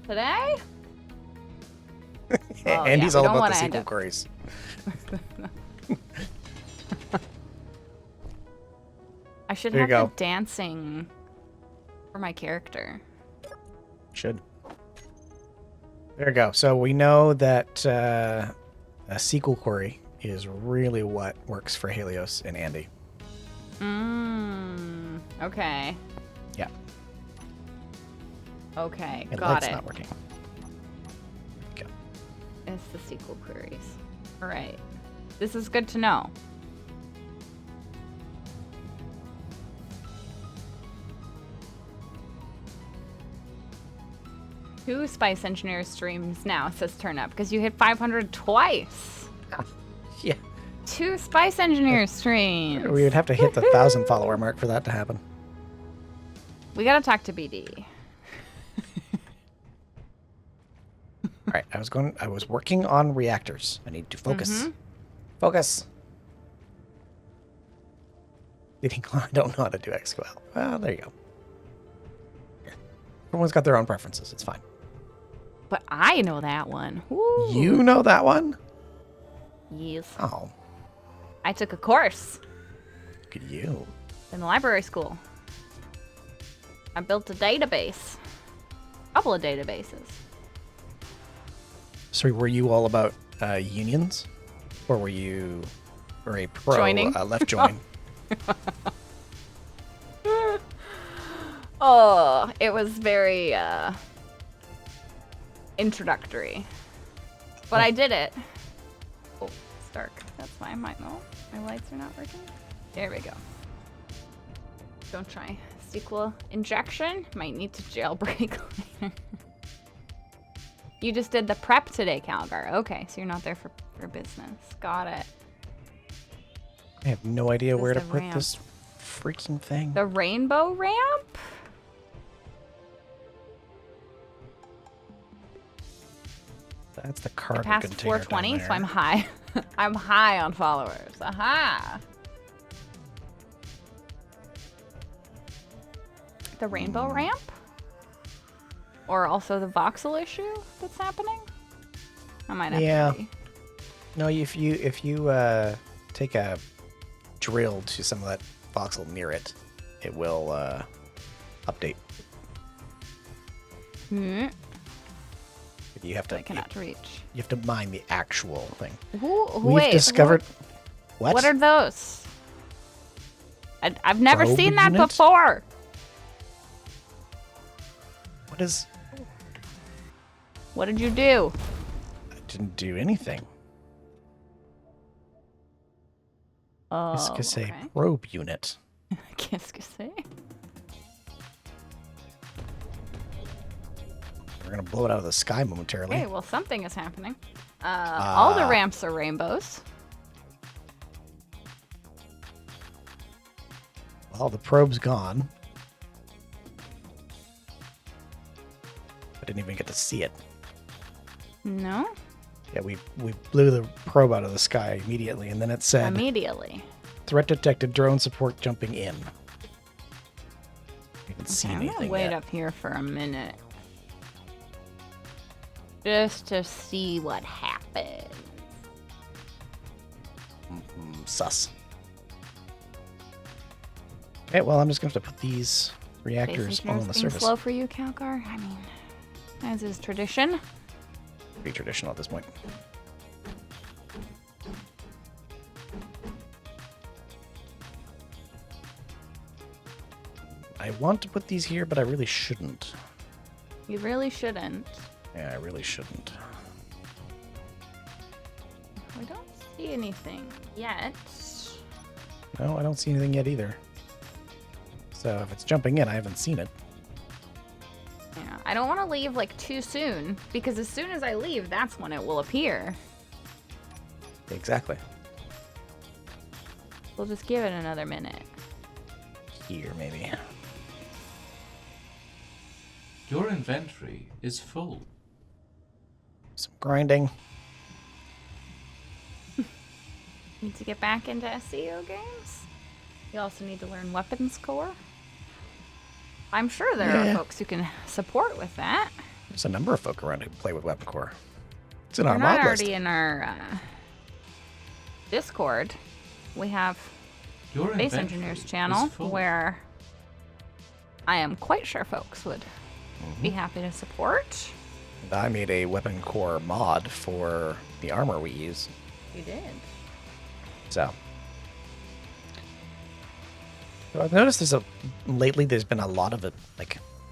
today. Oh, Andy's yeah, we all don't about the wanna end SQL up- queries. I should There you have go. the dancing for my character. Should. There you go. So we know that a SQL query is really what works for Helios and Andy. Okay. Yeah. Okay, And got light's it. not working. Okay. It's the SQL queries. All right. This is good to know. Two Spice Engineer streams now, says Turnup, because you hit 500 twice. Yeah. Two Spice Engineer streams. We would have to hit the 1,000 follower mark for that to happen. We gotta talk to BD. All right, I was working on reactors. I need to focus. Focus. I don't know how to do SQL. Well, there you go. Everyone's got their own preferences. It's fine. But I know that one. Woo. You know that one? Yes. Oh, I took a course look at you. in the library school. I built a database. A couple of databases. So were you all about unions? Or were you a pro Joining. Left join? Oh, it was very introductory. But I did it. Oh, it's dark. That's why my lights are not working. There we go. Don't try SQL injection. Might need to jailbreak later. You just did the prep today, Calgar. Okay, so you're not there for business. Got it. I have no idea This where is to the put ramp. this freaking thing. The rainbow ramp? That's the I cargo passed container 420, down so there. I'm high. I'm high on followers. Aha! The rainbow ramp? Or also the voxel issue that's happening? I might have Yeah. to see. No, if you take a drill to some of that voxel near it, it will update. Hmm. You have to I cannot reach. you have to mine the actual thing. We've Wait, discovered what? what are those? I've never Probe seen that unit? before. What is? What did you do? I didn't do anything. Oh, Qu'est-ce que okay. c'est? Probe unit. Qu'est-ce que c'est? We're gonna blow it out of the sky momentarily. Okay, well, something is happening. All the ramps are rainbows. Well, the probe's gone. I didn't even get to see it. No? Yeah, we blew the probe out of the sky immediately, and then it said, Immediately. "Threat detected. Drone support jumping in." I haven't seen Okay, I'm gonna anything wait yet. up here for a minute. Just to see what happens. Sus. Okay, well, I'm just gonna have to put these reactors Basic on nerves the being surface. slow for you, Calgar? I mean, as is tradition. Pretty traditional at this point. I want to put these here, but I really shouldn't. You really shouldn't. Yeah, I really shouldn't. We don't see anything yet. No, I don't see anything yet either. So if it's jumping in, I haven't seen it. Yeah, I don't want to leave like too soon because as soon as I leave, that's when it will appear. Exactly. We'll just give it another minute. Here, maybe. Your inventory is full. Some grinding. Need to get back into SEO games. You also need to learn weapons core. I'm sure there are folks who can support with that. There's a number of folk around who play with Weapon Core. It's in our We're not mod already list. in our Discord. We have Your Base inventory Engineers is channel full. where I am quite sure folks would be happy to support. And I made a Weapon Core mod for the armor we use. You did. So I've noticed lately there's been a lot of a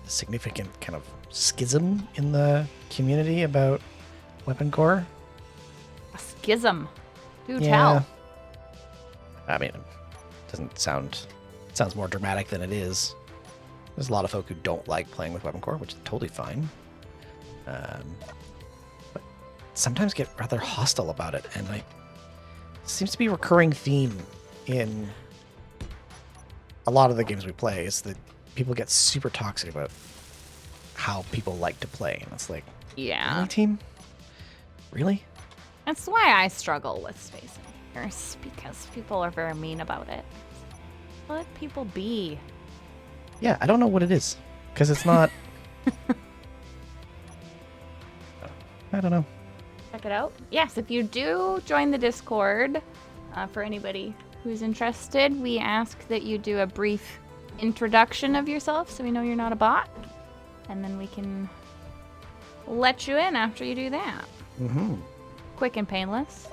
significant kind of schism in the community about Weapon Core. A schism. Do Yeah. tell. I mean, it sounds more dramatic than it is. There's a lot of folk who don't like playing with Weapon Core, which is totally fine. But sometimes get rather hostile about it, and it seems to be a recurring theme in a lot of the games we play is that people get super toxic about how people like to play, and it's like, Yeah. really, team? Really? That's why I struggle with Space Engineers, because people are very mean about it. Let people be. Yeah, I don't know what it is, because it's not. I don't know. Check it out. Yes, if you do join the Discord, for anybody who's interested, we ask that you do a brief introduction of yourself so we know you're not a bot. And then we can let you in after you do that. Mm-hmm. Quick and painless.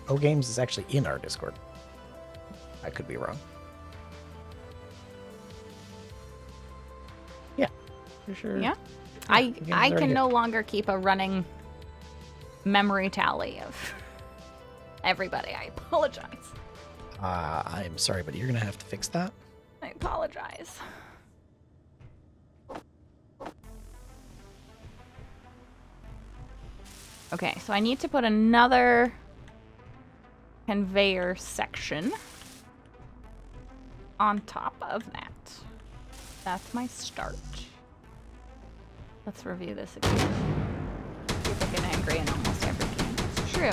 O Games is actually in our Discord. I could be wrong. For sure. Yeah. the game's I already can good. no longer keep a running memory tally of everybody. I apologize. I'm sorry, but you're gonna have to fix that. I apologize. Okay, so I need to put another conveyor section on top of that. That's my start. Let's review this again. People get angry in almost every game. It's true.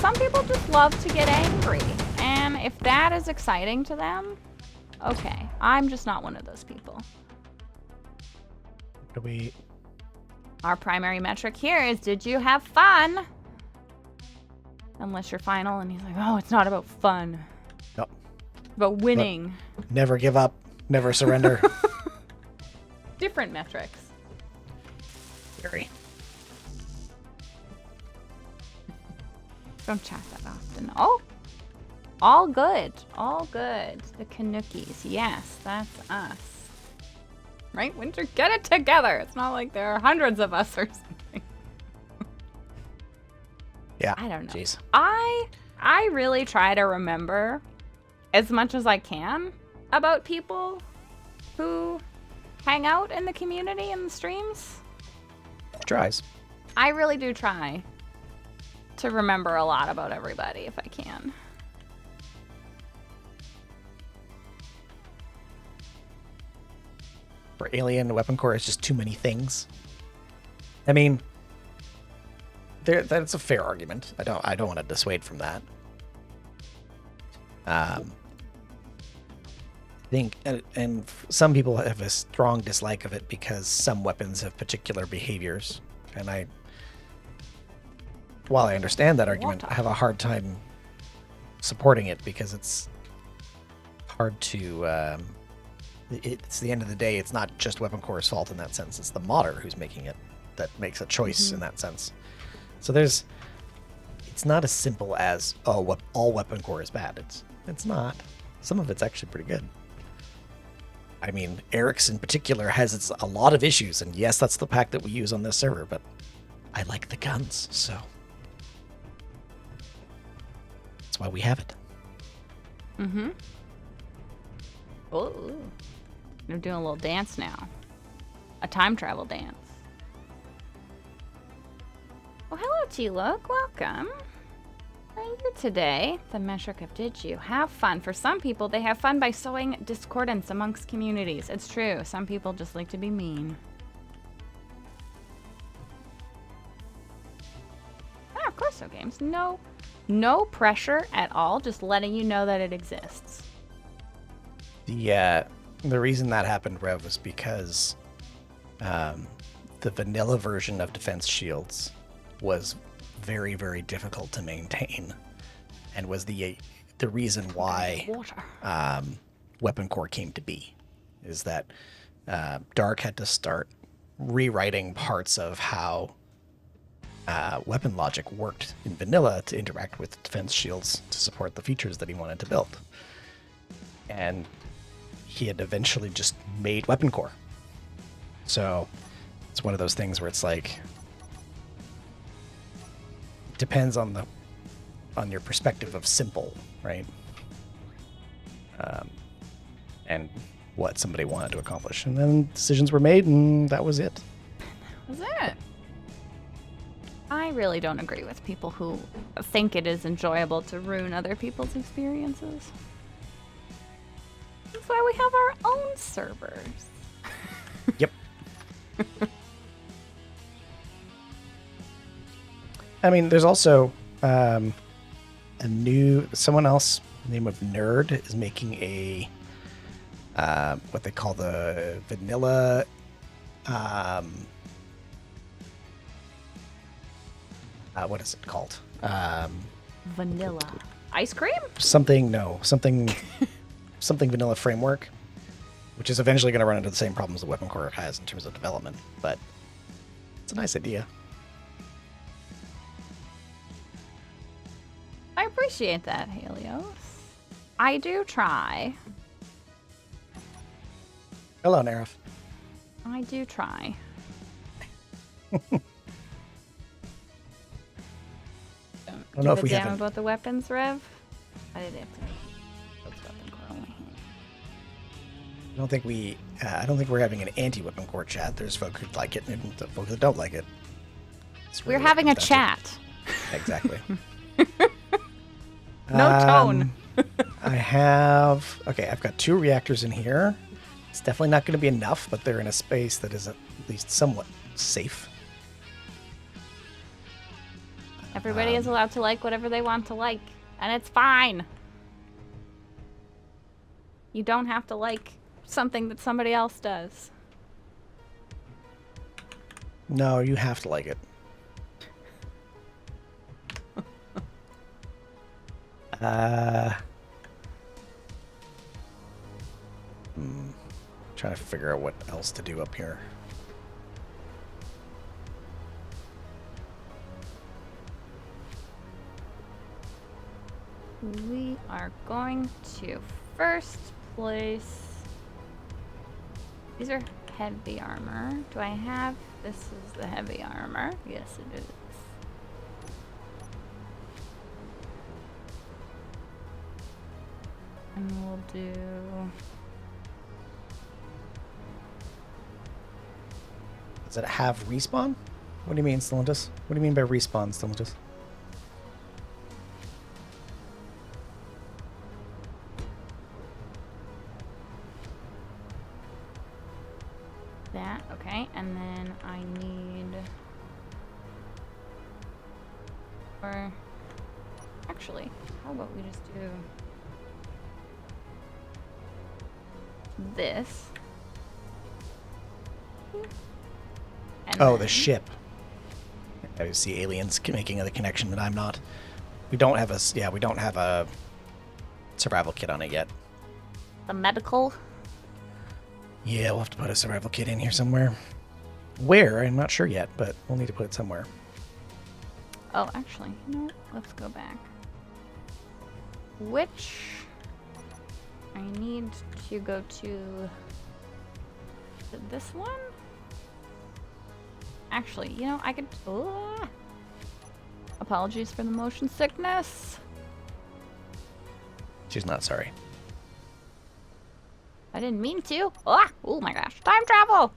Some people just love to get angry. And if that is exciting to them, okay. I'm just not one of those people. Do we? Our primary metric here is, did you have fun? Unless you're final and he's like, oh, it's not about fun. No. It's about winning. Never give up. Never surrender. Different metrics. Very. Don't chat that often. Oh, all good. All good. The Kanukis. Yes, that's us. Right, Winter? Get it together. It's not like there are hundreds of us or something. Yeah. I don't know. Jeez. I really try to remember as much as I can about people who hang out in the community and the streams. Tries. I really do try to remember a lot about everybody if I can. For Alien, Weapon Core is just too many things. I mean, that's a fair argument. I don't want to dissuade from that. I think, and some people have a strong dislike of it because some weapons have particular behaviors, and while I understand that argument, I have a hard time supporting it because it's hard to. It's the end of the day. It's not just Weapon Core's fault in that sense. It's the modder who's making it that makes a choice in that sense. So it's not as simple as all Weapon Core is bad. It's not. Some of it's actually pretty good. I mean, Eric's in particular has a lot of issues, and yes, that's the pack that we use on this server. But I like the guns, so that's why we have it. Mm-hmm. Oh, I'm doing a little dance now. A time travel dance. Well, hello, T-Look. Welcome. How are you today? The metric of did you have fun? For some people, they have fun by sowing discordance amongst communities. It's true. Some people just like to be mean. Ah, of course, so games. No pressure at all. Just letting you know that it exists. The reason that happened, Rev, was because the vanilla version of Defense Shields was very, very difficult to maintain, and was the reason why Weapon Core came to be. Is that Dark had to start rewriting parts of how weapon logic worked in vanilla to interact with Defense Shields to support the features that he wanted to build. And he had eventually just made Weapon Core. So it's one of those things where it's like, it depends on your perspective of simple, right? And what somebody wanted to accomplish. And then decisions were made, and that was it. That was it. I really don't agree with people who think it is enjoyable to ruin other people's experiences. That's why we have our own servers. Yep. I mean, there's also someone else, name of Nerd, is making a what they call the vanilla what is it called? Vanilla. Ice cream? Something vanilla framework, which is eventually going to run into the same problems that Weapon Core has in terms of development, but it's a nice idea. I appreciate that, Helios. I do try. Hello, Nerif. I do try. I don't know if we damn have about the weapons, Rev. I didn't have to. That's weapon core only. I don't think we're having an anti-weapon core chat. There's folk who like it and the folk that don't like it. It's We're really what having it a comes down chat. to. Exactly. No tone. I've got 2 reactors in here. It's definitely not going to be enough, but they're in a space that is at least somewhat safe. Everybody is allowed to like whatever they want to like, and it's fine. You don't have to like something that somebody else does. No, you have to like it. Trying to figure out what else to do up here. We are going to first place. These are heavy armor. Do I have? This is the heavy armor. Yes, it is. And we'll do. Does it have respawn? What do you mean, Stellantis? What do you mean by respawn, Stellantis? That, okay, and then I need. Or. Actually, how about we just do. This. And Oh, the then- ship. I see aliens making the connection that I'm not. We don't have a survival kit on it yet. The medical. Yeah, we'll have to put a survival kit in here somewhere. Where? I'm not sure yet, but we'll need to put it somewhere. Oh, actually, you know what? Let's go back. Which I need to go to this one? Actually, you know, I could. Apologies for the motion sickness. She's not sorry. I didn't mean to. Oh my gosh. Time travel!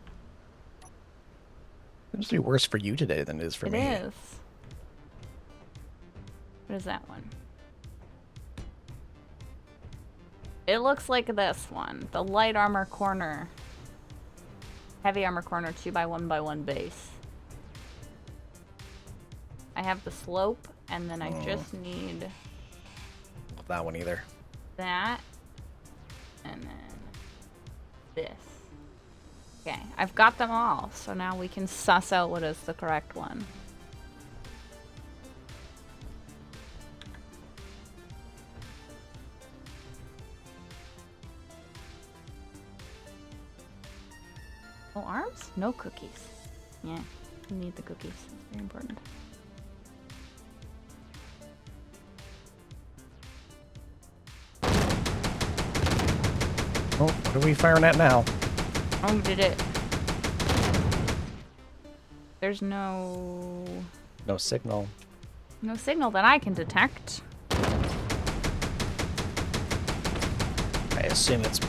It must be worse for you today than it is for me. It is. What is that one? It looks like this one. The light armor corner. Heavy armor corner 2x1x1 base. I have the slope, and then I just need Love that one either. that, and then this. Okay, I've got them all, so now we can suss out what is the correct one. Oh, arms? No cookies. Yeah, you need the cookies. It's very important. Oh, what are we firing at now? Oh, did it? There's no signal. signal that I can detect. I assume it's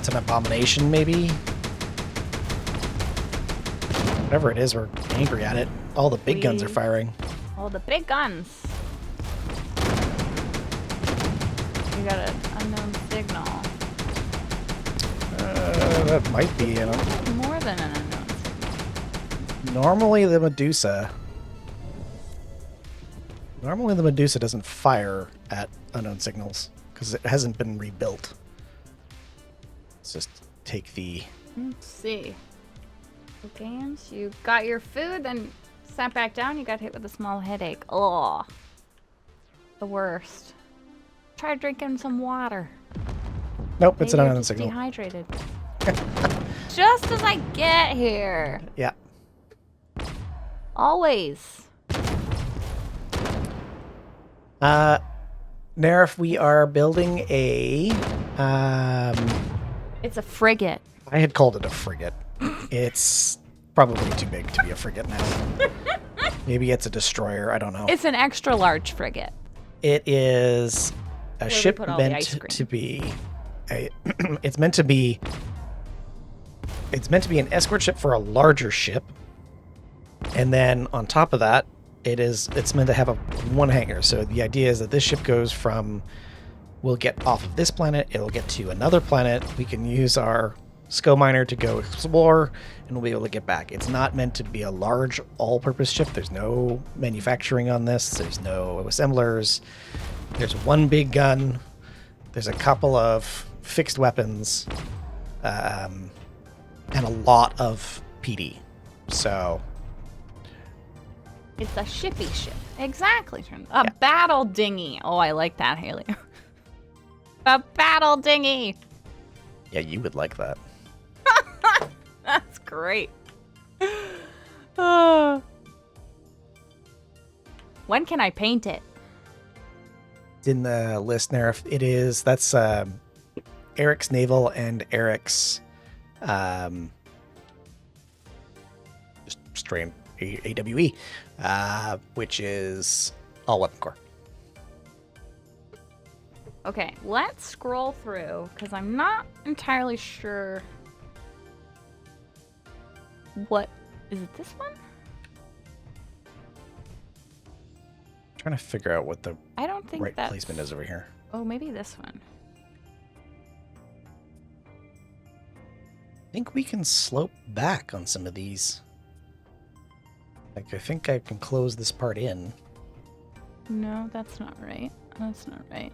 an abomination, maybe? Whatever it is, we're angry at it. All the big guns are firing. Oh, the big guns. You got an unknown signal. That might be, More than an unknown signal. Normally the Medusa doesn't fire at unknown signals because it hasn't been rebuilt. Let's just take the... Let's see. Games, you got your food, then sat back down, you got hit with a small headache. Oh, the worst. Try drinking some water. Nope, it's an Maybe you're unknown just signal. dehydrated. Just as I get here. Yeah. Always. Nerif, we are building a... It's a frigate. I had called it a frigate. It's probably too big to be a frigate now. Maybe it's a destroyer. I don't know. It's an extra large frigate. It is a Where we ship put all the meant ice cream. to be a. It's meant to be. It's meant to be an escort ship for a larger ship, and then on top of that, it's meant to have a one hangar. So the idea is that this ship goes from. We'll get off of this planet. It'll get to another planet. We can use our SCO miner to go explore, and we'll be able to get back. It's not meant to be a large all-purpose ship. There's no manufacturing on this. There's no assemblers. There's one big gun. There's a couple of fixed weapons, and a lot of PD. So It's a shippy ship. Exactly. A battle dinghy. Oh, I like that, Haley. A battle dinghy. yeah, you would like that. That's great. When can I paint it? It's in the list, Nerf. It is. That's Eric's naval and Eric's just straight AWE, which is all weapon core. Okay, let's scroll through because I'm not entirely sure. What is it? This one? Trying to figure out what the I don't think right that's... placement is over here. Oh, maybe this one. I think we can slope back on some of these. Like, I think I can close this part in. No, that's not right. That's not right.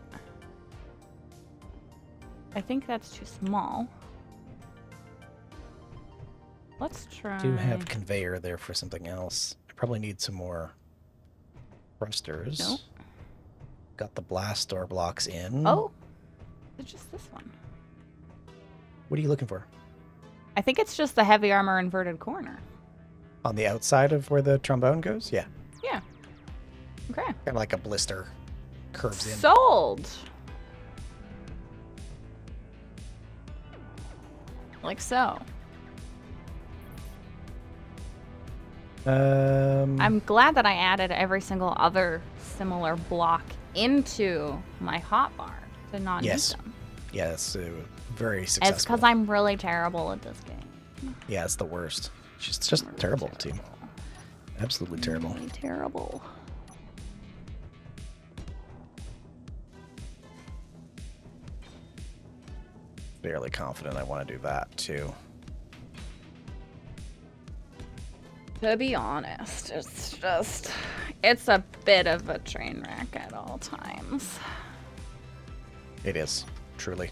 I think that's too small. Let's try. I do have conveyor there for something else. I probably need some more thrusters. Nope. Got the blast door blocks in. Oh, it's just this one. What are you looking for? I think it's just the heavy armor inverted corner. On the outside of where the trombone goes? Yeah. Yeah. Okay. Kind of like a blister curves in. Sold. Like so. I'm glad that I added every single other similar block into my hotbar to not Yes. use them. Yeah, it's very successful. It's because I'm really terrible at this game. Yeah, it's the worst. It's just Really terrible, team. Absolutely terrible. Really terrible. Fairly confident I want to do that too. To be honest, it's a bit of a train wreck at all times. It is, truly.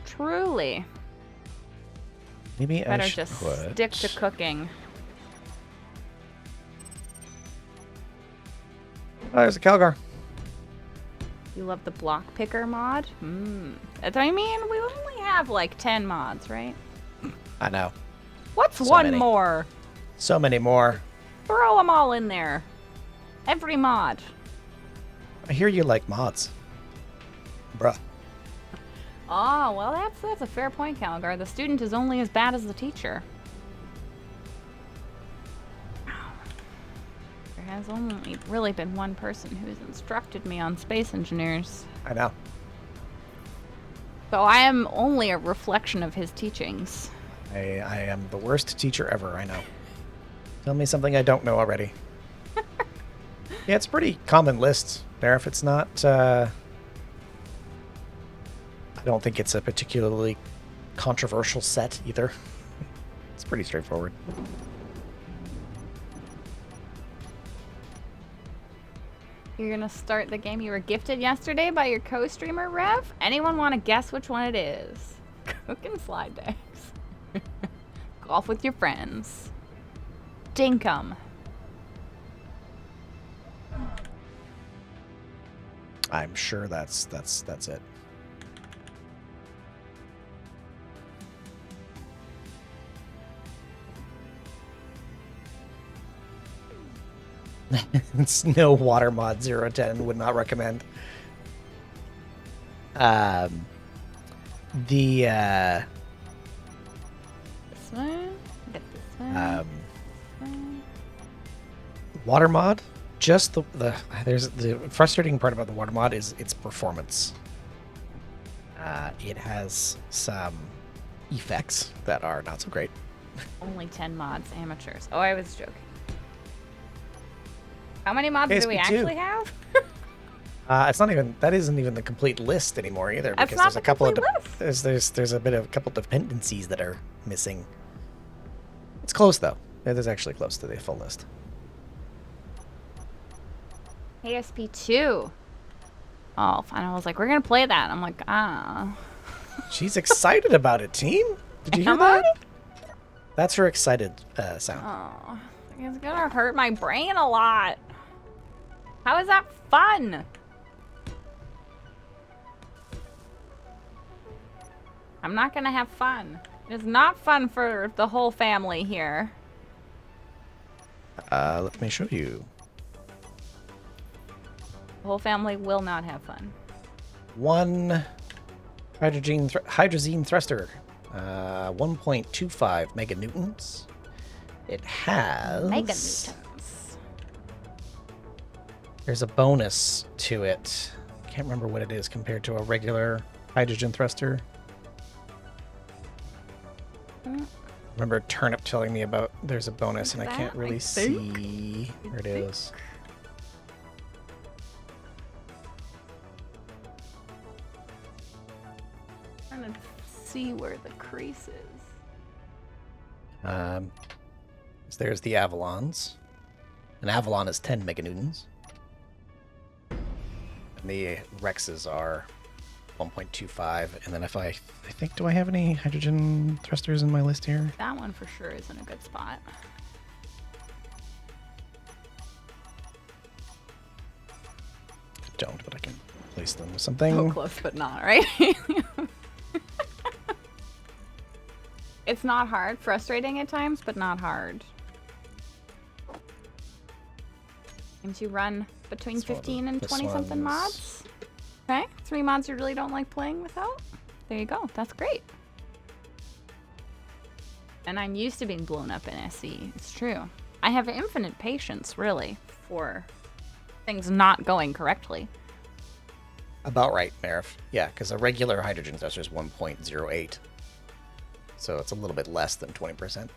Truly. Maybe I Better should just put... stick to cooking. Oh, there's a Calgar. You love the block picker mod? I mean, we only have like 10 mods, right? I know. What's So one many. more? So many more. Throw them all in there. Every mod. I hear you like mods. Bruh. Oh, well, that's a fair point, Calgar. The student is only as bad as the teacher. There has only really been one person who's instructed me on space engineers. I know. So I am only a reflection of his teachings. I am the worst teacher ever, I know. Tell me something I don't know already. Yeah, it's a pretty common list there. If it's not, I don't think it's a particularly controversial set either. It's pretty straightforward. You're gonna start the game you were gifted yesterday by your co-streamer, Rev? Anyone want to guess which one it is? Cooking slide decks. Golf with your friends. Dinkum. I'm sure that's it. It's no water mod 010 would not recommend. The Water mod, just there's the frustrating part about the water mod is its performance. It has some effects that are not so great. Only 10 mods, amateurs. Oh, I was joking. How many mods do we KSP2. actually have? It's not even that isn't even the complete list anymore either That's because not there's a the couple of complete list. there's a bit of a couple dependencies that are missing. It's close though. It is actually close to the full list. ASP2. Oh, fine. I was like, we're gonna play that. I'm like, ah. She's excited about it, team. Did you hear Am I? that? That's her excited sound. Oh, it's gonna hurt my brain a lot. How is that fun? I'm not gonna have fun. It's not fun for the whole family here. Let me show you. The whole family will not have fun. One hydrazine thruster, 1.25 meganewtons. It has Meganewtons. There's a bonus to it. Can't remember what it is compared to a regular hydrogen thruster. Remember Turnip telling me about there's a bonus and I can't That, really I think. see where it is. Trying to see where the crease is. So there's the Avalons. An Avalon is 10 meganewtons. And the Rexes are 1.25. And then if I think, do I have any hydrogen thrusters in my list here? That one for sure is in a good spot. I don't, but I can place them with something. So close, but not, right? It's not hard. Frustrating at times, but not hard. And you run between This one- 15 and this 20-something one's- mods. Okay, 3 mods you really don't like playing without. There you go. That's great. And I'm used to being blown up in SE. It's true. I have infinite patience, really, for things not going correctly. About right, Marif. Yeah, because a regular hydrogen thruster is 1.08. So it's a little bit less than 20%.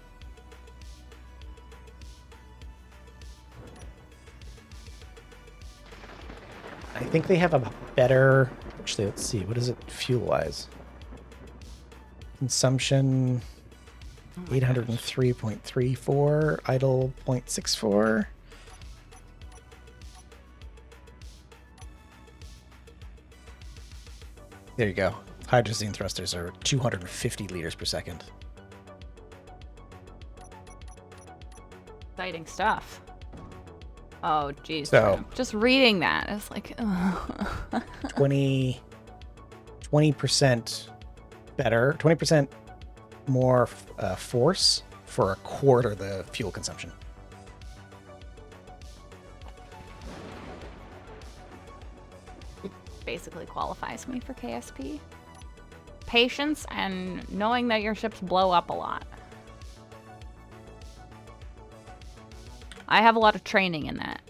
I think they have a better... Actually, let's see. What is it fuel-wise? Consumption 803.34, idle 0.64. There you go. Hydrazine thrusters are 250 liters per second. Exciting stuff. Oh, geez. So- just reading that, it's like, 20% better, 20% more force for a quarter the fuel consumption. basically qualifies me for KSP. Patience and knowing that your ships blow up a lot. I have a lot of training in that.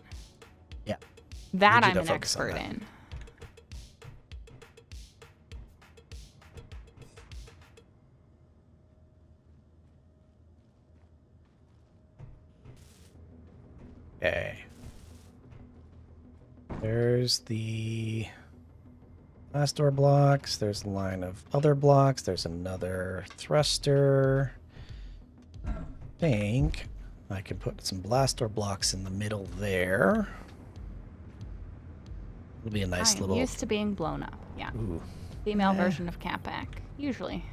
Yeah. That Need you I'm to an focus on expert that. in. Okay. There's the last door blocks. There's a line of other blocks. There's another thruster. I think I can put some blast door blocks in the middle there. It'll be a nice I'm little. used to being blown up. Yeah. Ooh. Female version of Catback. Usually.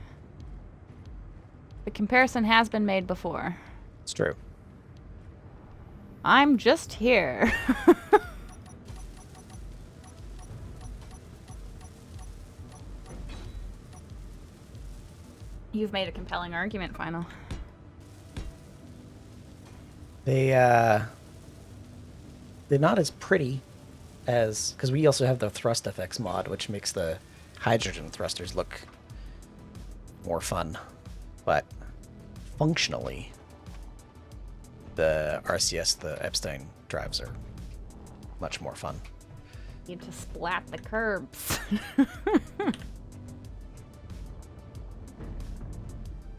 The comparison has been made before. It's true. I'm just here. You've made a compelling argument, Final. They're not as pretty as, because we also have the Thrust FX mod, which makes the hydrogen thrusters look more fun. But functionally, the RCS, the Epstein drives are much more fun. Need to splat the curbs.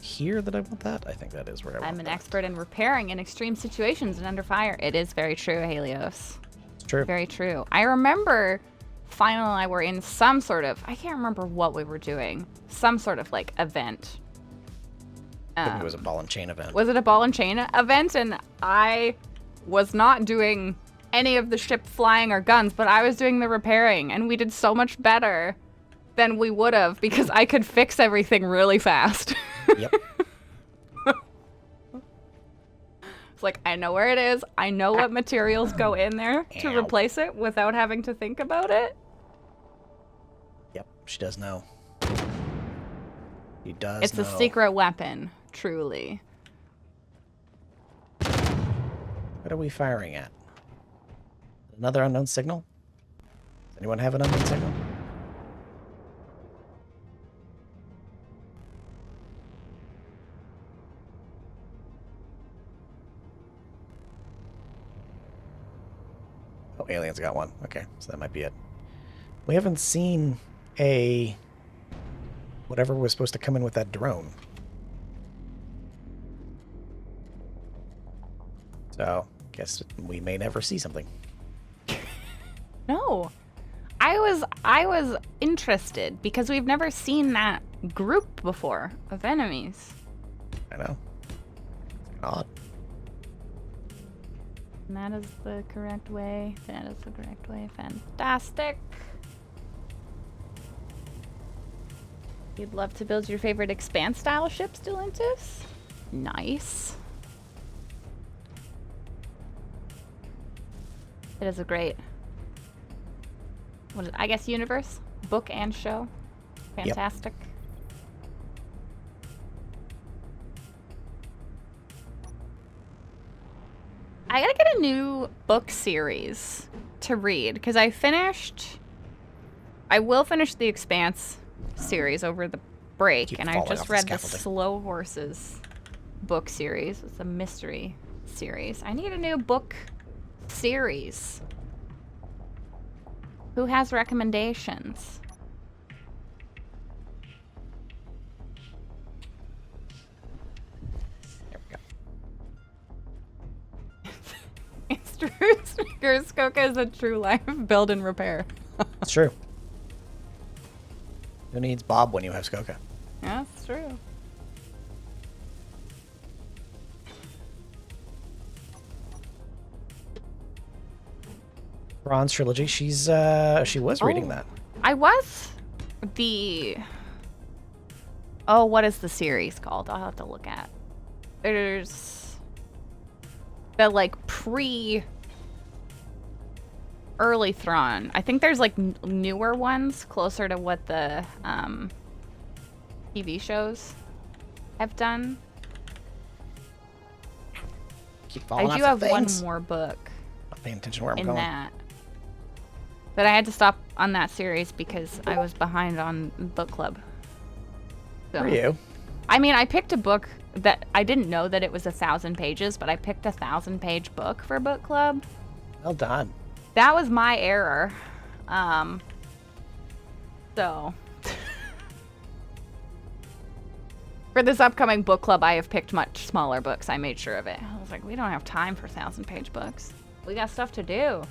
Here that I want that? I think that is where I want I'm an that. expert in repairing in extreme situations and under fire. It is very true, Helios. It's true. Very true. I remember Final and I were in some sort of, I can't remember what we were doing, some sort of like event. I think it was a ball and chain event. Was it a ball and chain event? And I was not doing any of the ship flying or guns, but I was doing the repairing, and we did so much better than we would have because I could fix everything really fast. Yep. It's like, I know where it is. I know what materials go in there to Ow. replace it without having to think about it. Yep, she does know. He does It's know. a secret weapon, truly. What are we firing at? Another unknown signal? Does anyone have an unknown signal? Oh, aliens got one. Okay, so that might be it. We haven't seen a... whatever was supposed to come in with that drone. So, guess we may never see something. No. I was interested because we've never seen that group before of enemies. I know. Odd. And that is the correct way. That is the correct way. Fantastic. You'd love to build your favorite Expanse style ships, Dulintus? Nice. It is a great, what is it? I guess universe, book and show. Fantastic. I gotta get a new book series to read because I will finish the Expanse series over the break, Keep and I falling just off the read the scaffolding. Slow Horses book series. It's a mystery series. I need a new book series. Who has recommendations? There we go. It's true. Skoka is a true life build and repair. It's true. Who needs Bob when you have Skoka? Yeah, that's true. Bronze Trilogy. She was reading that. I was the... Oh, what is the series called? I'll have to look at. There's the like early Thrawn. I think there's like newer ones closer to what the TV shows have done. Keep falling I do off have the one things. more book Not paying attention where I'm in going. that. But I had to stop on that series because I was behind on book club. So, For you. I mean, I picked a book that I didn't know that it was 1,000 pages, but I picked a 1,000-page book for book club. Well done. That was my error. So for this upcoming book club, I have picked much smaller books. I made sure of it. I was like, we don't have time for 1,000-page books. We got stuff to do.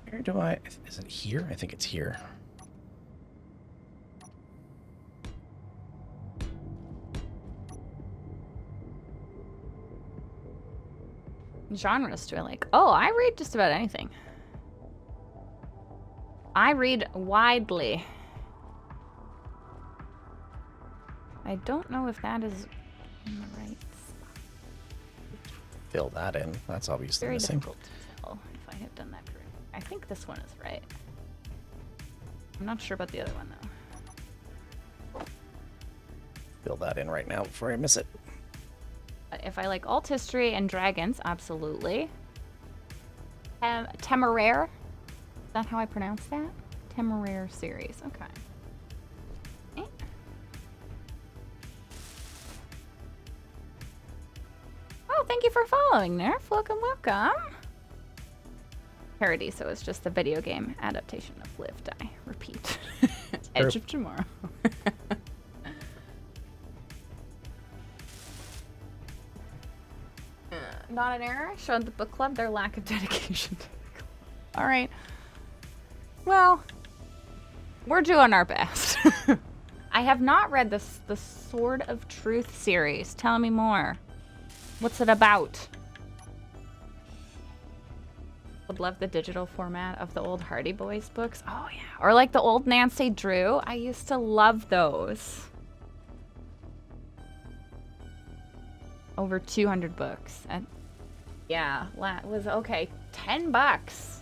Where do I... Is it here? I think it's here. Genres do I like? Oh, I read just about anything. I read widely. I don't know if that is in the right spot. Fill that in. That's obviously Very missing. difficult to tell if I have done that correct. I think this one is right. I'm not sure about the other one though. Fill that in right now before I miss it. But if I like alt history and dragons, absolutely. Temeraire. that how I pronounce that? Temeraire series. Okay. Eh. Oh, thank you for following, Nerf. Welcome, welcome. Paradiso is just the video game adaptation of Live, Die, Repeat. Edge of Tomorrow. Not an error. I showed the book club their lack of dedication to the club. All right. Well, we're doing our best. I have not read the Sword of Truth series. Tell me more. What's it about? Would love the digital format of the old Hardy Boys books. Oh yeah, or like the old Nancy Drew. I used to love those. Over 200 books. And yeah, was okay. $10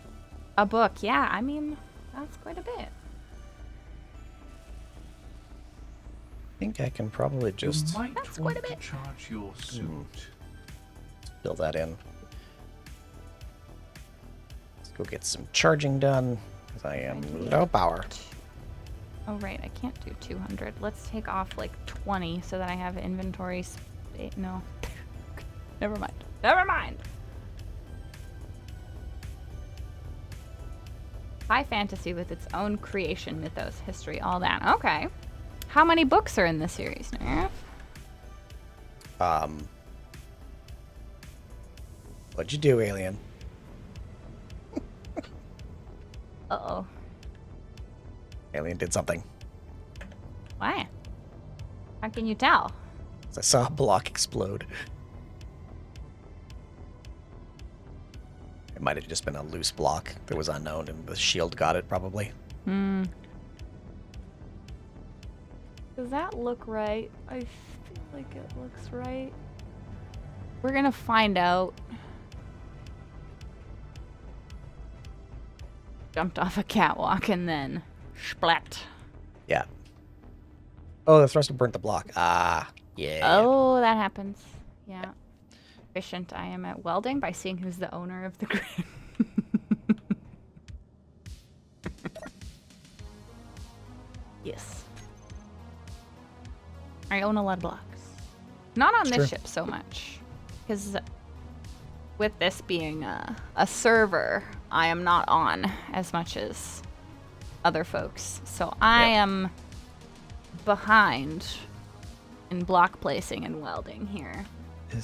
a book. Yeah, I mean that's quite a bit. I think I can probably just You might That's want quite a to bit. charge your suit. fill that in. Let's go get some charging done, because I am low power. Oh right, I can't do 200. Let's take off like 20 so that I have inventory space. No. Never mind. Never mind. High fantasy with its own creation, mythos, history, all that. Okay. How many books are in this series, Nerf? What'd you do, alien? Uh-oh. Alien did something. Why? How can you tell? I saw a block explode. It might have just been a loose block that was unknown, and the shield got it, probably. Hmm. Does that look right? I feel like it looks right. We're gonna find out. Jumped off a catwalk and then splat. Yeah. Oh, the thruster burnt the block. Ah, yeah. Oh, that happens. Yeah. Efficient I am at welding by seeing who's the owner of the grid. Yes. I own a lot of blocks. Not on It's this true. ship so much. Because with this being a server, I am not on as much as other folks. So I am behind in block placing and welding here.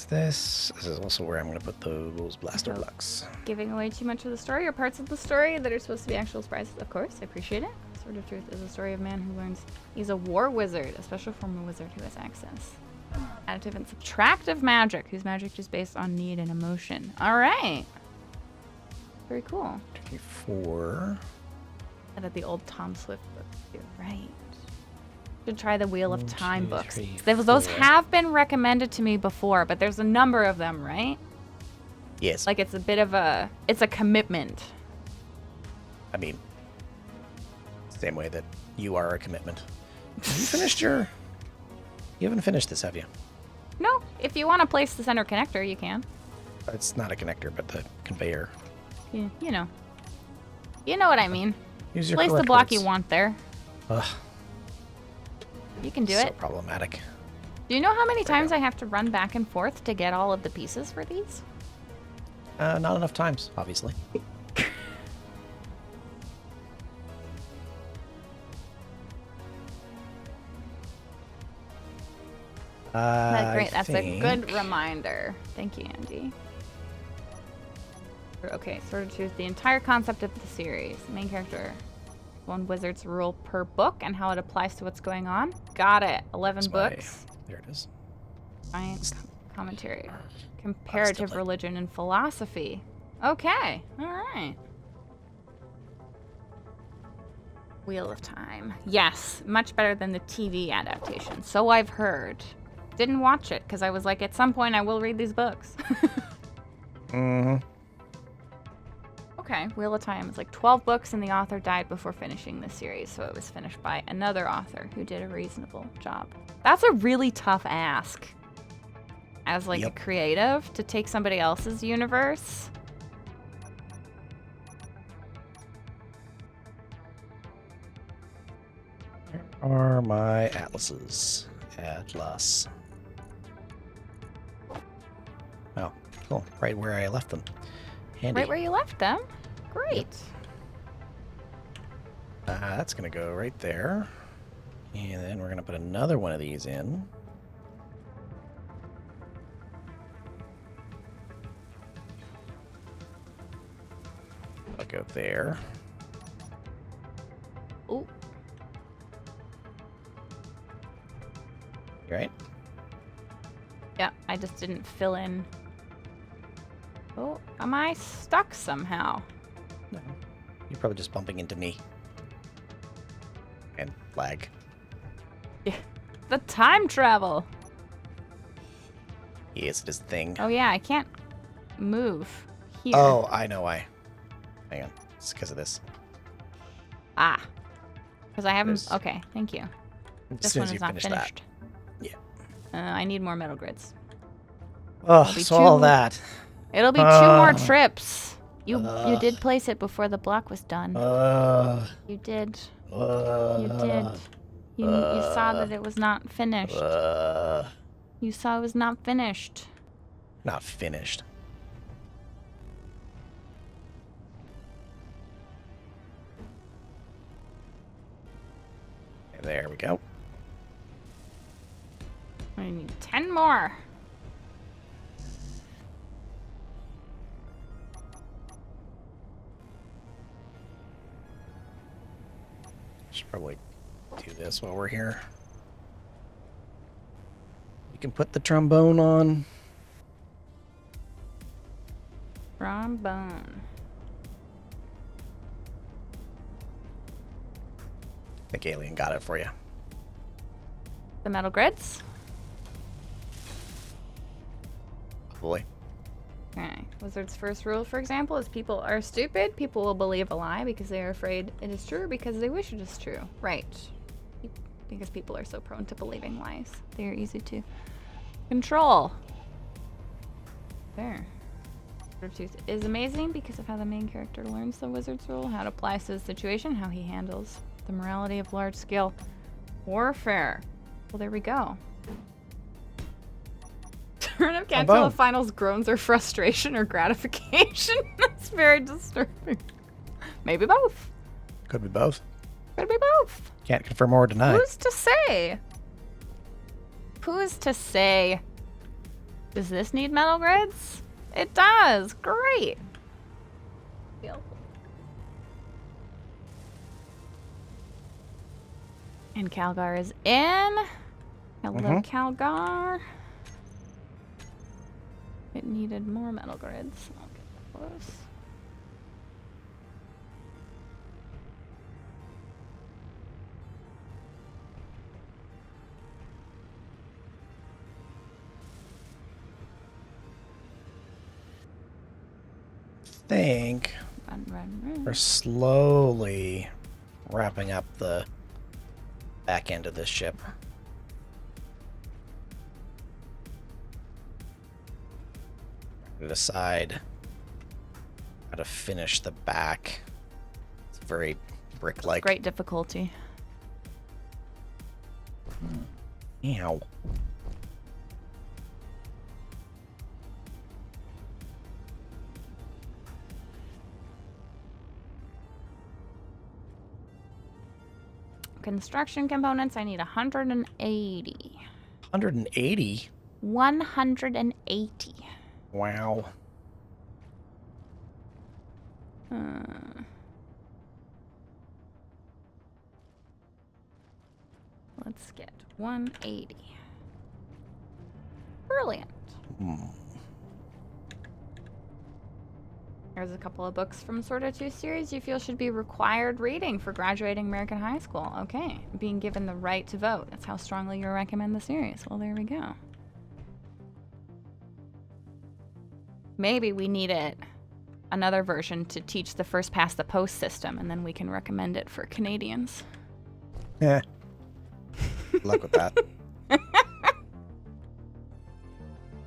This is also where I'm going to put those blaster So- blocks. Giving away too much of the story or parts of the story that are supposed to be actual surprises. Of course, I appreciate it. Sword of Truth is a story of a man who learns he's a war wizard, a special form of wizard who has access. Additive and subtractive magic, whose magic is based on need and emotion. All right. Very cool. 24. Out of the old Tom Swift book. You're right. Should try the Wheel of 1, Time 2, books. 3, Those 4. have been recommended to me before, but there's a number of them, right? Yes. Like it's a bit of it's a commitment. I mean, same way that you are a commitment. Have you finished your... You haven't finished this, have you? No, if you want to place the center connector, you can. It's not a connector, but the conveyor. You know. You know what I mean. Use your Place the correct block words. you want there. Ugh, You can do so it. problematic. Do you know how many There you times go. I have to run back and forth to get all of the pieces for these? Not enough times, obviously. Great, that's a think- good reminder. Thank you, Andy. Okay, Sword of Truth, the entire concept of the series. Main character. One wizard's rule per book and how it applies to what's going on. Got it. 11 That's my- books. There it is. Science commentary. Comparative Constantly. religion and philosophy. Okay. All right. Wheel of Time. Yes, much better than the TV adaptation. So I've heard. Didn't watch it because I was like, at some point I will read these books. Mm-hmm. Okay. Wheel of Time is like 12 books and the author died before finishing the series, so it was finished by another author who did a reasonable job. That's a really tough ask as like Yep. a creative to take somebody else's universe. Where are my atlases? Atlas. Oh, cool. Right where I left them. Handy. Right where you left them? Great. That's going to go right there. And then we're going to put another one of these in. I'll go there. Oh, You right? yeah, I just didn't fill in. Oh, am I stuck somehow? No. You're probably just bumping into me. And lag. Yeah. The time travel. Yes, it is a thing. Oh yeah, I can't move here. Oh, I know why. Hang on. It's because of this. Ah. Because I haven't... There's- Okay, thank you. As This soon one as is you not finish finished. that. I need more metal grids. Oh, be so all two- that. It'll be 2 more trips. You did place it before the block was done. You did. You did. You saw that it was not finished. You saw it was not finished. Not finished. There we go. I need 10 more. Should probably do this while we're here. You can put the trombone on. Trombone. I think Alien got it for you. The metal grids? Probably. Okay. Wizard's first rule, for example, is people are stupid. People will believe a lie because they are afraid it is true, because they wish it is true. Right. Because people are so prone to believing lies. They are easy to control. There. Sword of Truth is amazing because of how the main character learns the wizard's rule, how it applies to the situation, how he handles the morality of large-scale warfare. Well, there we go. Turnip can't tell if finals groans or frustration or gratification. That's very disturbing. Maybe both. Could be both. Could be both. Can't confirm or deny. Who's to say? Who's to say? Does this need metal grids? It does. Great. And Calgar is in. Hello, Calgar. It needed more metal grids. I'll get close. Think Run. we're slowly wrapping up the back end of this ship. To decide how to finish the back. It's very brick-like. Great difficulty. Ow. Construction components, I need 180. 180? 180. Wow. Let's get 180. Brilliant. Here's a couple of books from Sword of Two series you feel should be required reading for graduating American high school. Okay. Being given the right to vote. That's how strongly you recommend the series. Well, there we go. Maybe we need another version to teach the first past the post system, and then we can recommend it for Canadians. Yeah. Good luck with that. Sure,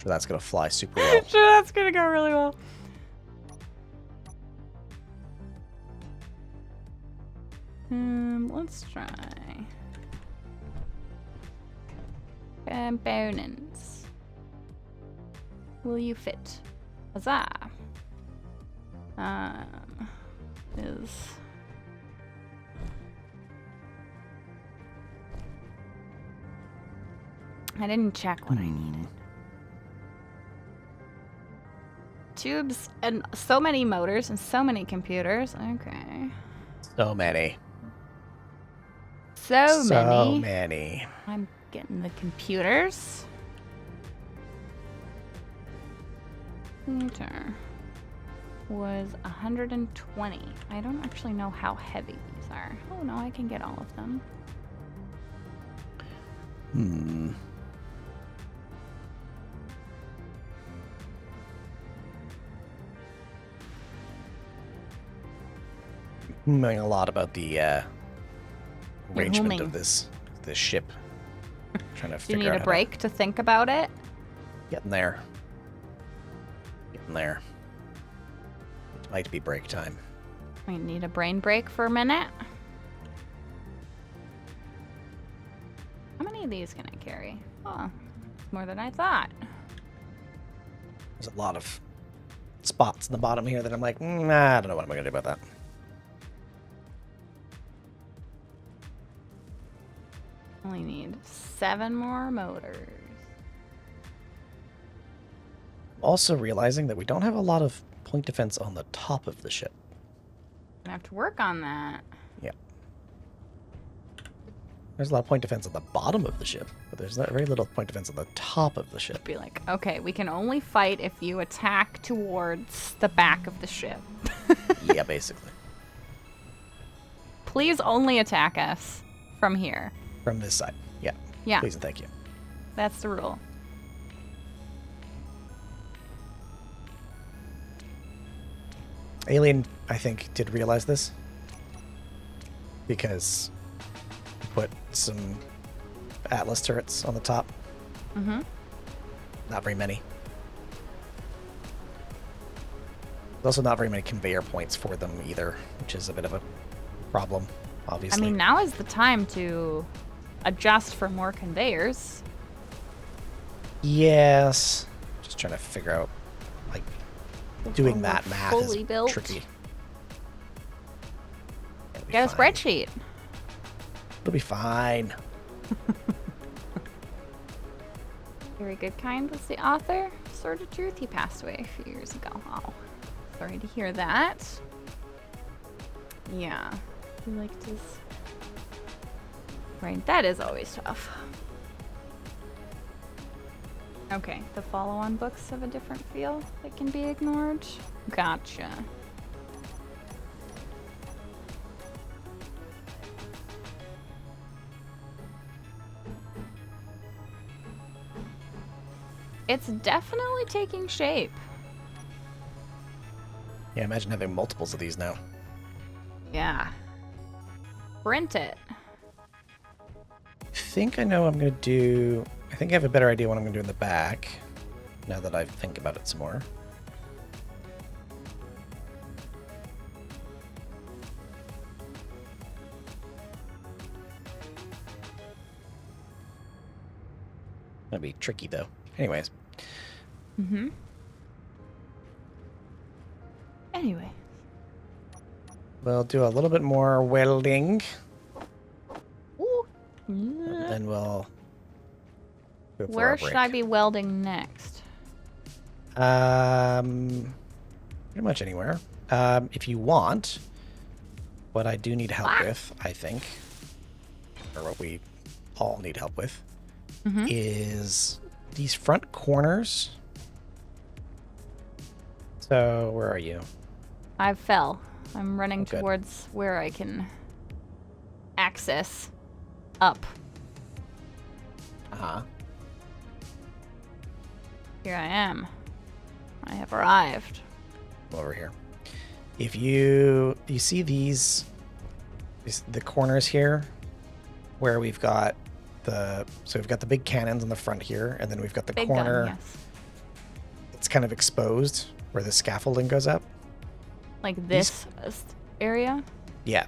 that's gonna fly super well. Sure, that's gonna go really well. Let's try Components. Will you fit? Huzzah. Is... I didn't check what I needed. Tubes and so many motors and so many computers. Okay. So many. So So many. many. I'm getting the computers. Computer was 120. I don't actually know how heavy these are. Oh no, I can get all of them. Hmm. Knowing a lot about the arrangement humming. of this ship. Trying to Do you figure need out a how break to think about it? to getting there. Getting there. It might be break time. I need a brain break for a minute. How many of these can I carry? Oh, it's more than I thought. There's a lot of spots in the bottom here that I'm like, nah, I don't know what I'm gonna do about that. Only need 7 more motors. Also realizing that we don't have a lot of point defense on the top of the ship. I have to work on that. Yeah. There's a lot of point defense on the bottom of the ship, but there's not very little point defense on the top of the ship. Be like, okay, we can only fight if you attack towards the back of the ship. Yeah, basically. Please only attack us from here. From this side. Yeah. Yeah, Please and thank you. that's the rule. Alien, I think, did realize this. Because he put some Atlas turrets on the top. Mm-hmm. Not very many. There's also not very many conveyor points for them either, which is a bit of a problem, obviously. I mean, now is the time to adjust for more conveyors. Yes. Just trying to figure out, like, doing When that we're math fully is built. tricky. It'll be Get a fine. spreadsheet. It'll be fine. Very good kind was the author. Sword of Truth. He passed away a few years ago. Oh, sorry to hear that. Yeah, he liked his. Right, that is always tough. Okay, the follow-on books have a different feel that can be ignored. Gotcha. It's definitely taking shape. Yeah, imagine having multiples of these now. Yeah. Print it. I think I know what I'm going to do. I think I have a better idea what I'm going to do in the back, now that I think about it some more. That'd be tricky, though. Anyways. Mm-hmm. Anyway. We'll do a little bit more welding, Ooh. and then we'll go for Where our should break. I be welding next? Pretty much anywhere. If you want, what I do need help with, I think, or what we all need help with, is these front corners. So, where are you? I fell. I'm running good. towards where I can access up. Uh-huh. Here I am. I have arrived. Over here. If you see these the corners here, where we've got we've got the big cannons on the front here, and then we've got the Big corner gun, yes. it's kind of exposed where the scaffolding goes up. Like this area? Yeah.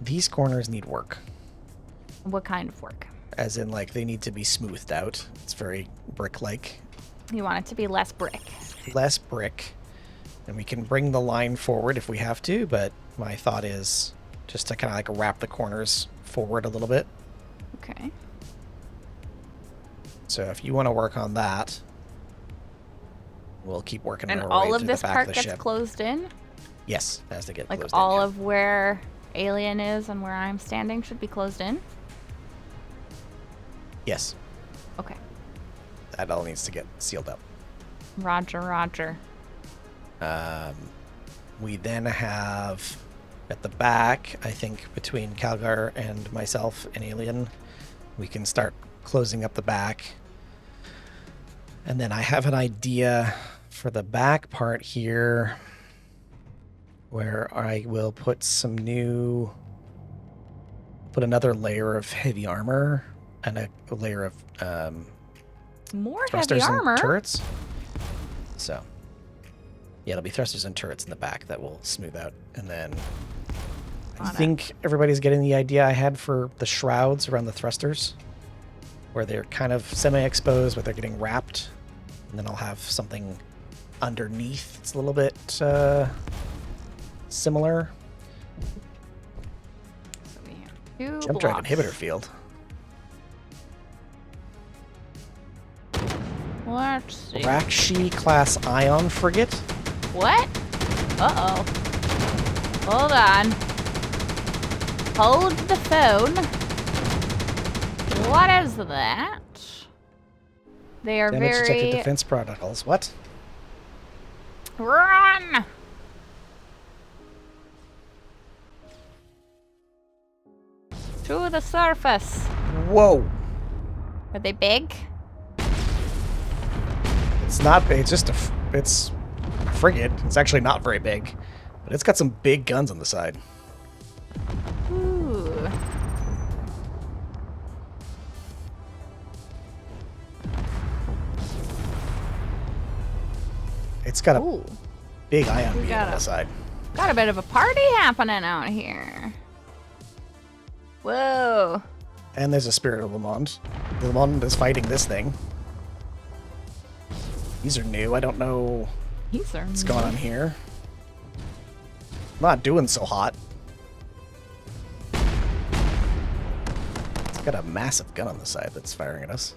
These corners need work. What kind of work? As in, like, they need to be smoothed out. It's very brick-like. You want it to be less brick. Less brick. And we can bring the line forward if we have to, but my thought is just to kind of like wrap the corners forward a little bit. Okay. So if you want to work on that, we'll keep working And our all way of through this the back part of the gets ship. closed in? Yes, it has to get Like closed all in. of where Alien is and where I'm standing should be closed in? Yes, Okay. that all needs to get sealed up. Roger, roger. We then have at the back, I think between Calgar and myself and Alien, we can start closing up the back. And then I have an idea for the back part here where I will put another layer of heavy armor and a layer of More heavy thrusters armor? and turrets. So, yeah, it'll be thrusters and turrets in the back that will smooth out. And then I think everybody's getting the idea I had for the shrouds around the thrusters, where they're kind of semi-exposed, but they're getting wrapped. And then I'll have something underneath. It's a little bit similar. So we have two Jump drive blocks. inhibitor field. Let's see. Rakshi class ion frigate. What? Uh-oh. Hold on. Hold the phone. What is that? They are Damage detected very... defense protocols. What? Run! To the surface. Whoa. Are they big? It's not big. It's just it's a frigate. It's actually not very big, but it's got some big guns on the side. Ooh. It's got a Ooh. big ion We beam got on the a- side. Got a bit of a party happening out here. Whoa. And there's a Spirit of Le Monde. Le Monde is fighting this thing. These are new. I don't know These are what's going on here. Not doing so hot. It's got a massive gun on the side that's firing at us.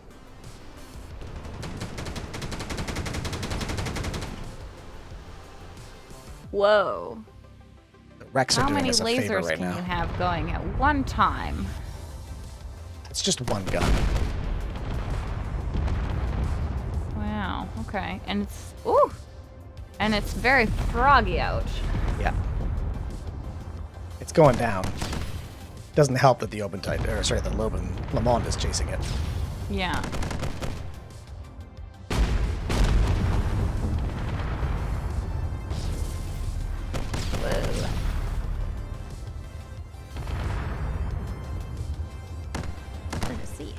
Whoa. The Rex are How doing many us a favor lasers right can now. you have going at one time? It's just one gun. Wow. Okay. And it's ooh. And it's very froggy out. Yeah. It's going down. Doesn't help that the the Le Monde is chasing it. Yeah. Whoa. Hard to see.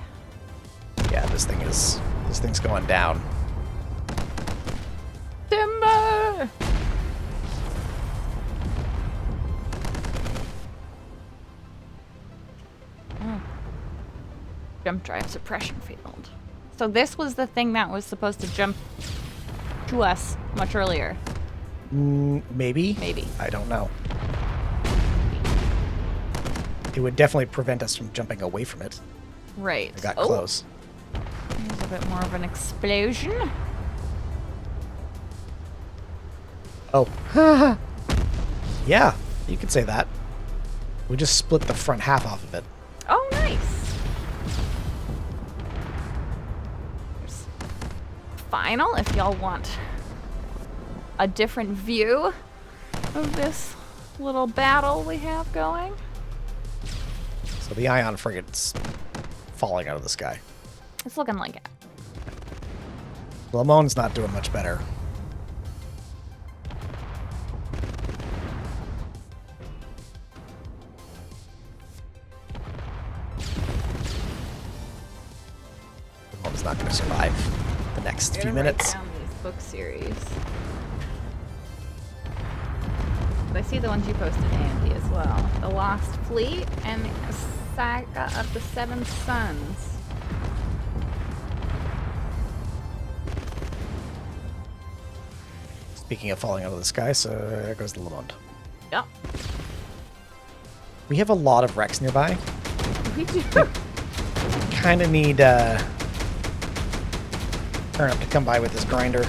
Yeah, this thing's going down. Timber! Oh. Jump drive suppression field. So this was the thing that was supposed to jump to us much earlier. Maybe? Maybe. I don't know. It would definitely prevent us from jumping away from it. Right. It got Oh, close. There's a bit more of an explosion. Oh. Yeah, you could say that. We just split the front half off of it. Oh, nice. There's final, if y'all want a different view of this little battle we have going. So the ion frigate's falling out of the sky. It's looking like it. Le Monde's not doing much better. Le Monde's not going to survive the next few Gotta write minutes. down these book series. I see the ones you posted, Andy, as well. The Lost Fleet and Saga of the Seven Sons. Speaking of falling out of the sky, so there goes the Lamont. Yep. We have a lot of wrecks nearby. We do. Kind of need Turnip to come by with his grinder.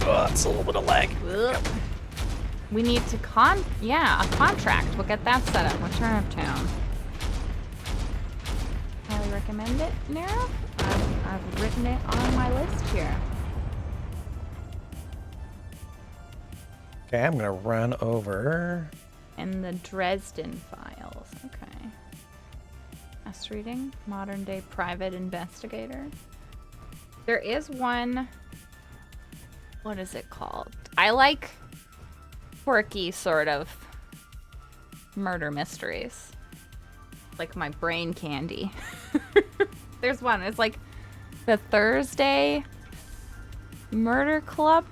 Oh, that's a little bit of lag. Ugh. We need to a contract. We'll get that set up with Turnip Town. Highly recommend it, Nara. I've written it on my list here. Okay, I'm gonna run over. And the Dresden Files. Okay. S reading. Modern day private investigator. There is one. What is it called? I like quirky sort of murder mysteries. Like my brain candy. There's one. It's like the Thursday Murder Club.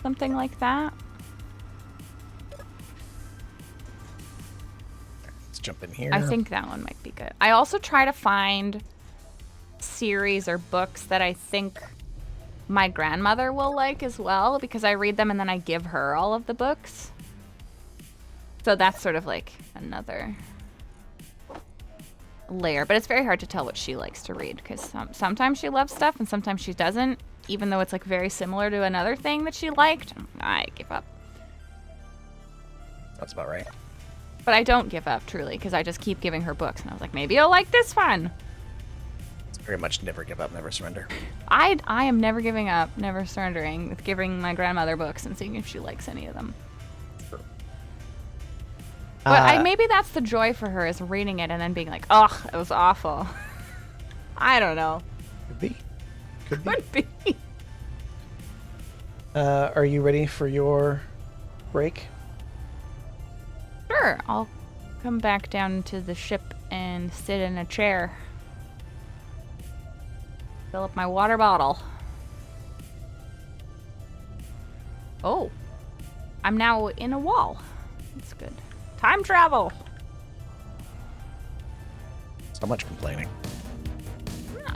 Something like that. Let's jump in here. I think that one might be good. I also try to find series or books that I think my grandmother will like as well, because I read them and then I give her all of the books. So that's sort of like another layer, but it's very hard to tell what she likes to read, because sometimes she loves stuff and sometimes she doesn't, even though it's like very similar to another thing that she liked. I give up. That's about right. But I don't give up, truly, because I just keep giving her books, and I was like, maybe you'll like this one. It's very much never give up, never surrender. I am never giving up, never surrendering with giving my grandmother books and seeing if she likes any of them. But maybe that's the joy for her, is reading it and then being like, oh, it was awful. I don't know. Could be. Could be. Could be. Are you ready for your break? Sure, I'll come back down to the ship and sit in a chair. Fill up my water bottle. Oh, I'm now in a wall. That's good. Time travel. So much complaining. Yeah.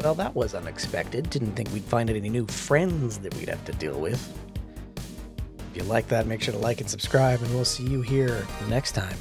Well, that was unexpected. Didn't think we'd find any new friends that we'd have to deal with. If you like that, make sure to like and subscribe, and we'll see you here next time.